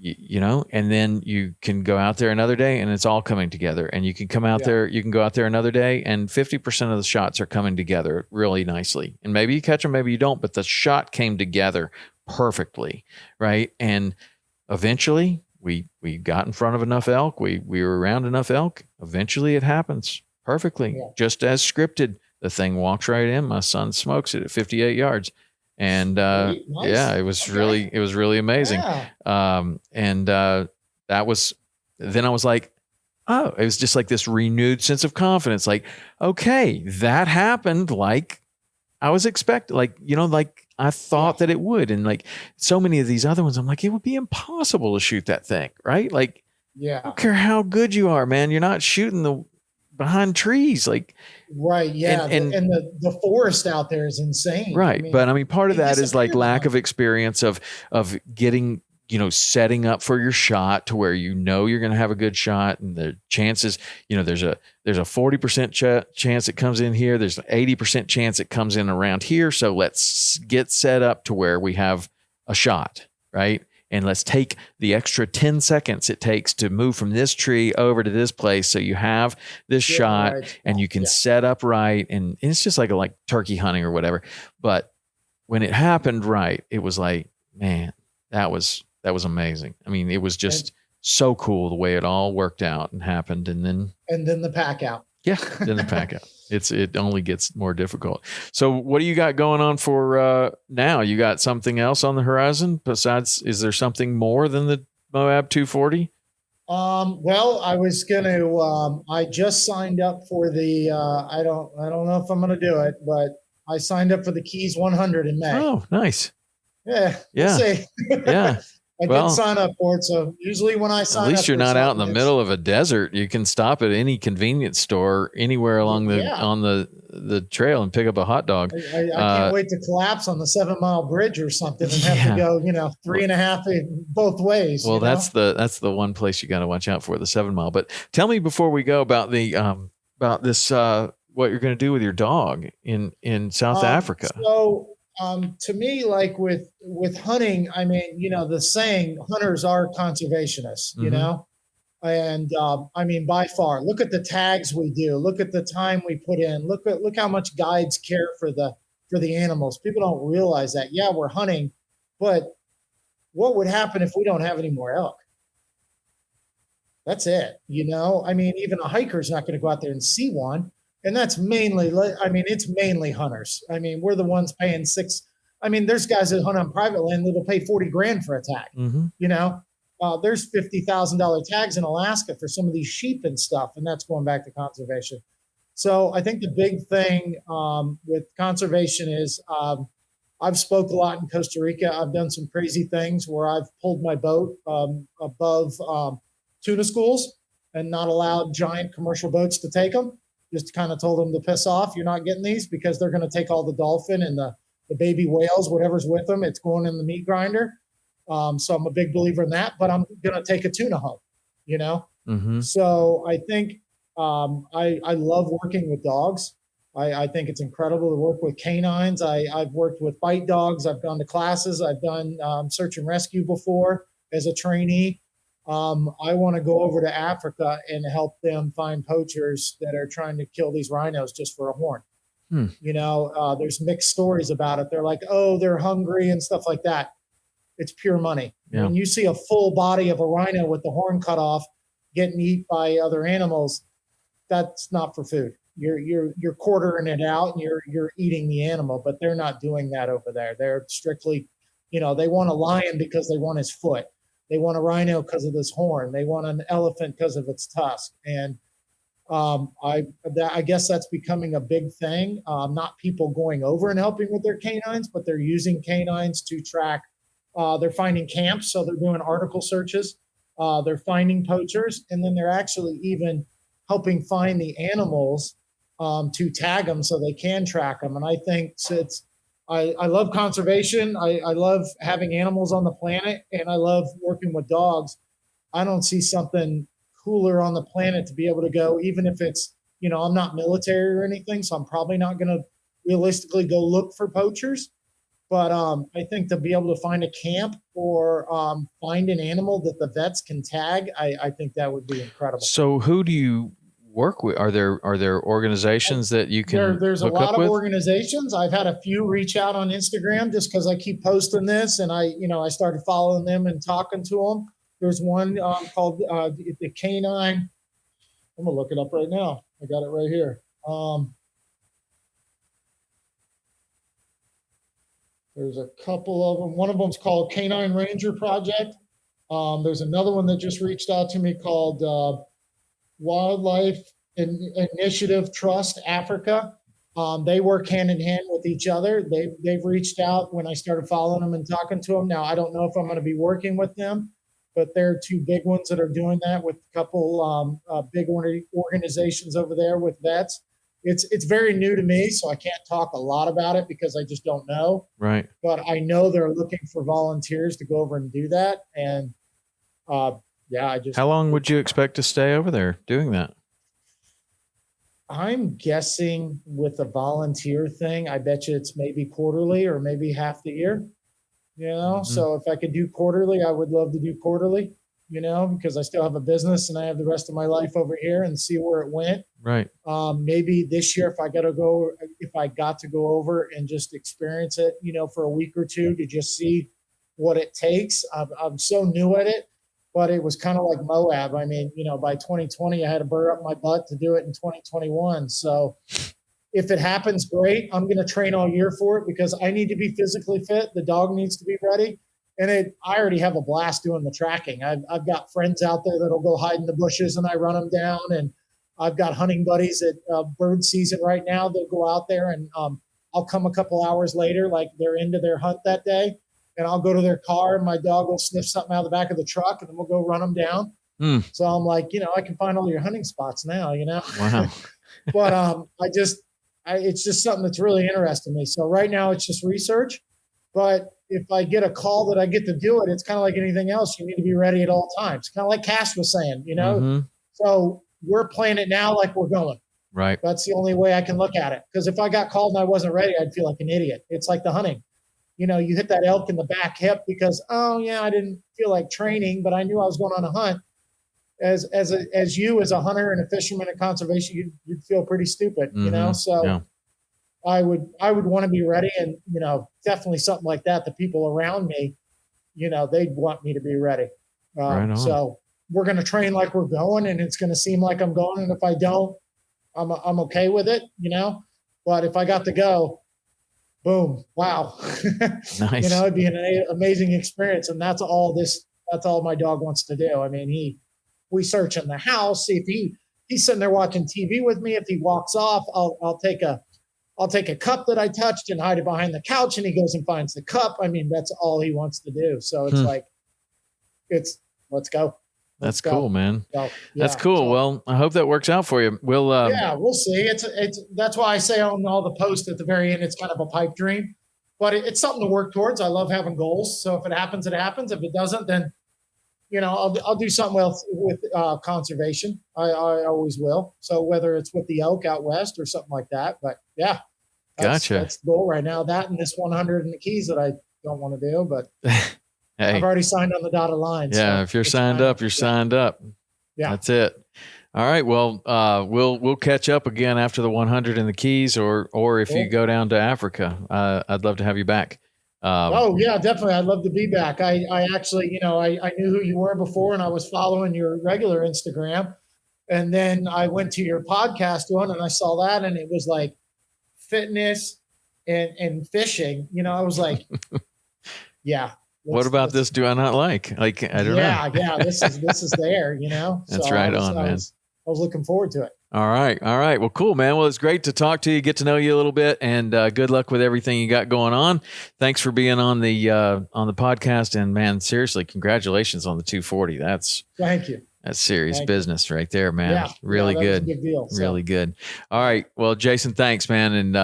and then you can go out there another day, and it's all coming together. And you can come out there, you can go out there another day, and 50% of the shots are coming together really nicely. And maybe you catch them, maybe you don't, but the shot came together perfectly, right? And eventually we got in front of enough elk. We were around enough elk. Eventually it happens perfectly, just as scripted. The thing walks right in. My son smokes it at 58 yards. And nice. It was really amazing. And that was, then I was like, oh, it was just like this renewed sense of confidence. Like, okay, that happened like I was expecting, like I thought that it would. And like so many of these other ones, I'm like, it would be impossible to shoot that thing, right? Like, I don't care how good you are, man. You're not shooting behind trees, like, right. Yeah. And the forest out there is insane. Right. But I mean, part of that is like lack of experience of getting, setting up for your shot to where you're going to have a good shot, and the chances, there's a 40% chance it comes in here. There's an 80% chance it comes in around here. So let's get set up to where we have a shot, right? And let's take the extra 10 seconds it takes to move from this tree over to this place. So you have this shot, right, and you can set up right. And it's just like turkey hunting or whatever. But when it happened right, it was like, man, that was amazing. I mean, it was just so cool the way it all worked out and happened. And then the pack out. Yeah, doesn't pack out. It only gets more difficult. So what do you got going on for now? You got something else on the horizon besides? Is there something more than the Moab 240? Well, I was gonna. I just signed up for the. I don't know if I'm gonna do it, but I signed up for the Keys 100 in May. Oh, nice. Yeah. Yeah. We'll see. Yeah. I did sign up for it. So usually when I sign up, at least you're not out in the middle of a desert. You can stop at any convenience store anywhere along on the trail and pick up a hot dog. I can't wait to collapse on the 7 Mile Bridge or something and have to go, 3.5 both ways. Well, that's the one place you got to watch out for, the 7 Mile. But tell me before we go about the about this what you're going to do with your dog in South Africa. So. To me, like with hunting, I mean, the saying, hunters are conservationists, and I mean, by far, look at the tags we do, look at the time we put in, look how much guides care for the animals. People don't realize that. Yeah, we're hunting, but what would happen if we don't have any more elk? That's it. I mean, even a hiker's not going to go out there and see one. And that's mainly, it's mainly hunters. I mean, we're the ones paying there's guys that hunt on private land that'll pay $40,000 for a tag. There's $50,000 tags in Alaska for some of these sheep and stuff. And that's going back to conservation. So I think the big thing with conservation is I've spoke a lot in Costa Rica. I've done some crazy things where I've pulled my boat above tuna schools and not allowed giant commercial boats to take them. Just kind of told them to piss off. You're not getting these because they're going to take all the dolphin and the baby whales, whatever's with them. It's going in the meat grinder. So I'm a big believer in that, but I'm going to take a tuna home, So I think I love working with dogs. I think it's incredible to work with canines. I've worked with bite dogs. I've gone to classes. I've done search and rescue before as a trainee. I want to go over to Africa and help them find poachers that are trying to kill these rhinos just for a horn. There's mixed stories about it. They're like, oh, they're hungry and stuff like that. It's pure money. Yeah. When you see a full body of a rhino with the horn cut off getting eaten by other animals, that's not for food. You're quartering it out and you're eating the animal, but they're not doing that over there. They're strictly, they want a lion because they want his foot. They want a rhino because of this horn. They want an elephant because of its tusk. And I guess that's becoming a big thing. Not people going over and helping with their canines, but they're using canines to track. They're finding camps, so they're doing article searches. They're finding poachers, and then they're actually even helping find the animals to tag them so they can track them. And I think I love conservation. I love having animals on the planet, and I love working with dogs. I don't see something cooler on the planet to be able to go, even if it's, I'm not military or anything, so I'm probably not going to realistically go look for poachers. But I think to be able to find a camp or find an animal that the vets can tag, I think that would be incredible. So who do you work with? Are there organizations that you can there's a lot of organizations. I've had a few reach out on Instagram just because I keep posting this, and I started following them and talking to them. There's one called the Canine. I'm gonna look it up right now. I got it right here. There's a couple of them. One of them's called Canine Ranger Project. There's another one that just reached out to me called Wildlife Initiative Trust Africa. They work hand in hand with each other. They've reached out when I started following them and talking to them. Now, I don't know if I'm going to be working with them, but they're two big ones that are doing that with a couple big organizations over there with vets. It's very new to me, so I can't talk a lot about it because I just don't know. Right. But I know they're looking for volunteers to go over and do that. And how long would you expect to stay over there doing that? I'm guessing with the volunteer thing, I bet you it's maybe quarterly or maybe half the year. So if I could do quarterly, I would love to do quarterly, because I still have a business and I have the rest of my life over here and see where it went. Right. Maybe this year, if I got to go over and just experience it, for a week or two to just see what it takes. I'm so new at it. but it was kind of like Moab. I mean, by 2020, I had to burr up my butt to do it in 2021. So if it happens, great. I'm going to train all year for it because I need to be physically fit. The dog needs to be ready. And I already have a blast doing the tracking. I've got friends out there that'll go hide in the bushes and I run them down. And I've got hunting buddies at bird season right now. They'll go out there and I'll come a couple hours later, like they're into their hunt that day. And I'll go to their car and my dog will sniff something out of the back of the truck and then we'll go run them down. So I'm like, I can find all your hunting spots now, Wow. But it's just something that's really interesting me. So right now it's just research. But if I get a call that I get to do it, it's kind of like anything else. You need to be ready at all times. Kind of like Cass was saying, So we're playing it now like we're going. Right. That's the only way I can look at it. Because if I got called and I wasn't ready, I'd feel like an idiot. It's like the hunting. You hit that elk in the back hip because, I didn't feel like training, but I knew I was going on a hunt. As you as a hunter and a fisherman and conservation, you'd feel pretty stupid, So yeah. I would want to be ready, and definitely something like that. The people around me, they'd want me to be ready. Right on. So we're going to train like we're going, and it's going to seem like I'm going. And if I don't, I'm okay with it, But if I got to go, boom, wow, Nice. It'd be an amazing experience, and that's all my dog wants to do. I mean, we search in the house, see if he's sitting there watching TV with me. If he walks off, I'll take a cup that I touched and hide it behind the couch, and he goes and finds the cup. I mean, that's all he wants to do. So it's let's go. That's cool, man. So, that's cool. So, well, I hope that works out for you. We'll see. It's that's why I say on all the posts at the very end, it's kind of a pipe dream, but it's something to work towards. I love having goals. So if it happens, it happens. If it doesn't, then I'll do something else with conservation. I always will. So whether it's with the elk out west or something like that, but yeah, gotcha. That's the goal right now. That and this 100 in the Keys that I don't want to do, but hey, I've already signed on the dotted line. Yeah, so if you're signed up, you're signed up. Yeah, that's it. All right. Well, we'll catch up again after the 100 in the Keys, or if you go down to Africa, I'd love to have you back. Yeah, definitely. I'd love to be back. I actually, I knew who you were before, and I was following your regular Instagram. And then I went to your podcast one and I saw that, and it was like fitness and fishing. I was like, yeah. What about this? Do I not like? I don't know. Yeah. This is there, That's so right on, man. I was looking forward to it. All right. Well, cool, man. Well, it's great to talk to you, get to know you a little bit, and good luck with everything you got going on. Thanks for being on the podcast, and man, seriously, congratulations on the 240. Thank you. That's serious business right there, man. Yeah, really good. Was a big deal, so. Really good. All right. Well, Jason, thanks, man. And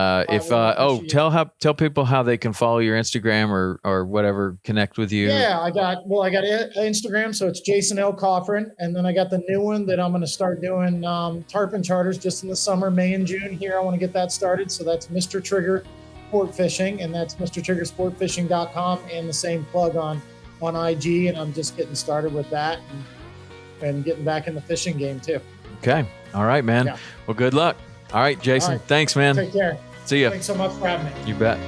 tell people how they can follow your Instagram or whatever, connect with you. Yeah, I got Instagram, so it's Jason L. Coffrin, and then I got the new one that I'm going to start doing tarpon charters just in the summer, May and June here. I want to get that started. So that's Mr. Trigger Sport Fishing, and that's MrTriggerSportFishing.com, and the same plug on IG, and I'm just getting started with that. And getting back in the fishing game too. Okay. All right, man. Yeah. Well, good luck. All right, Jason. All right. Thanks, man. Take care. See ya. Thanks so much for having me. You bet.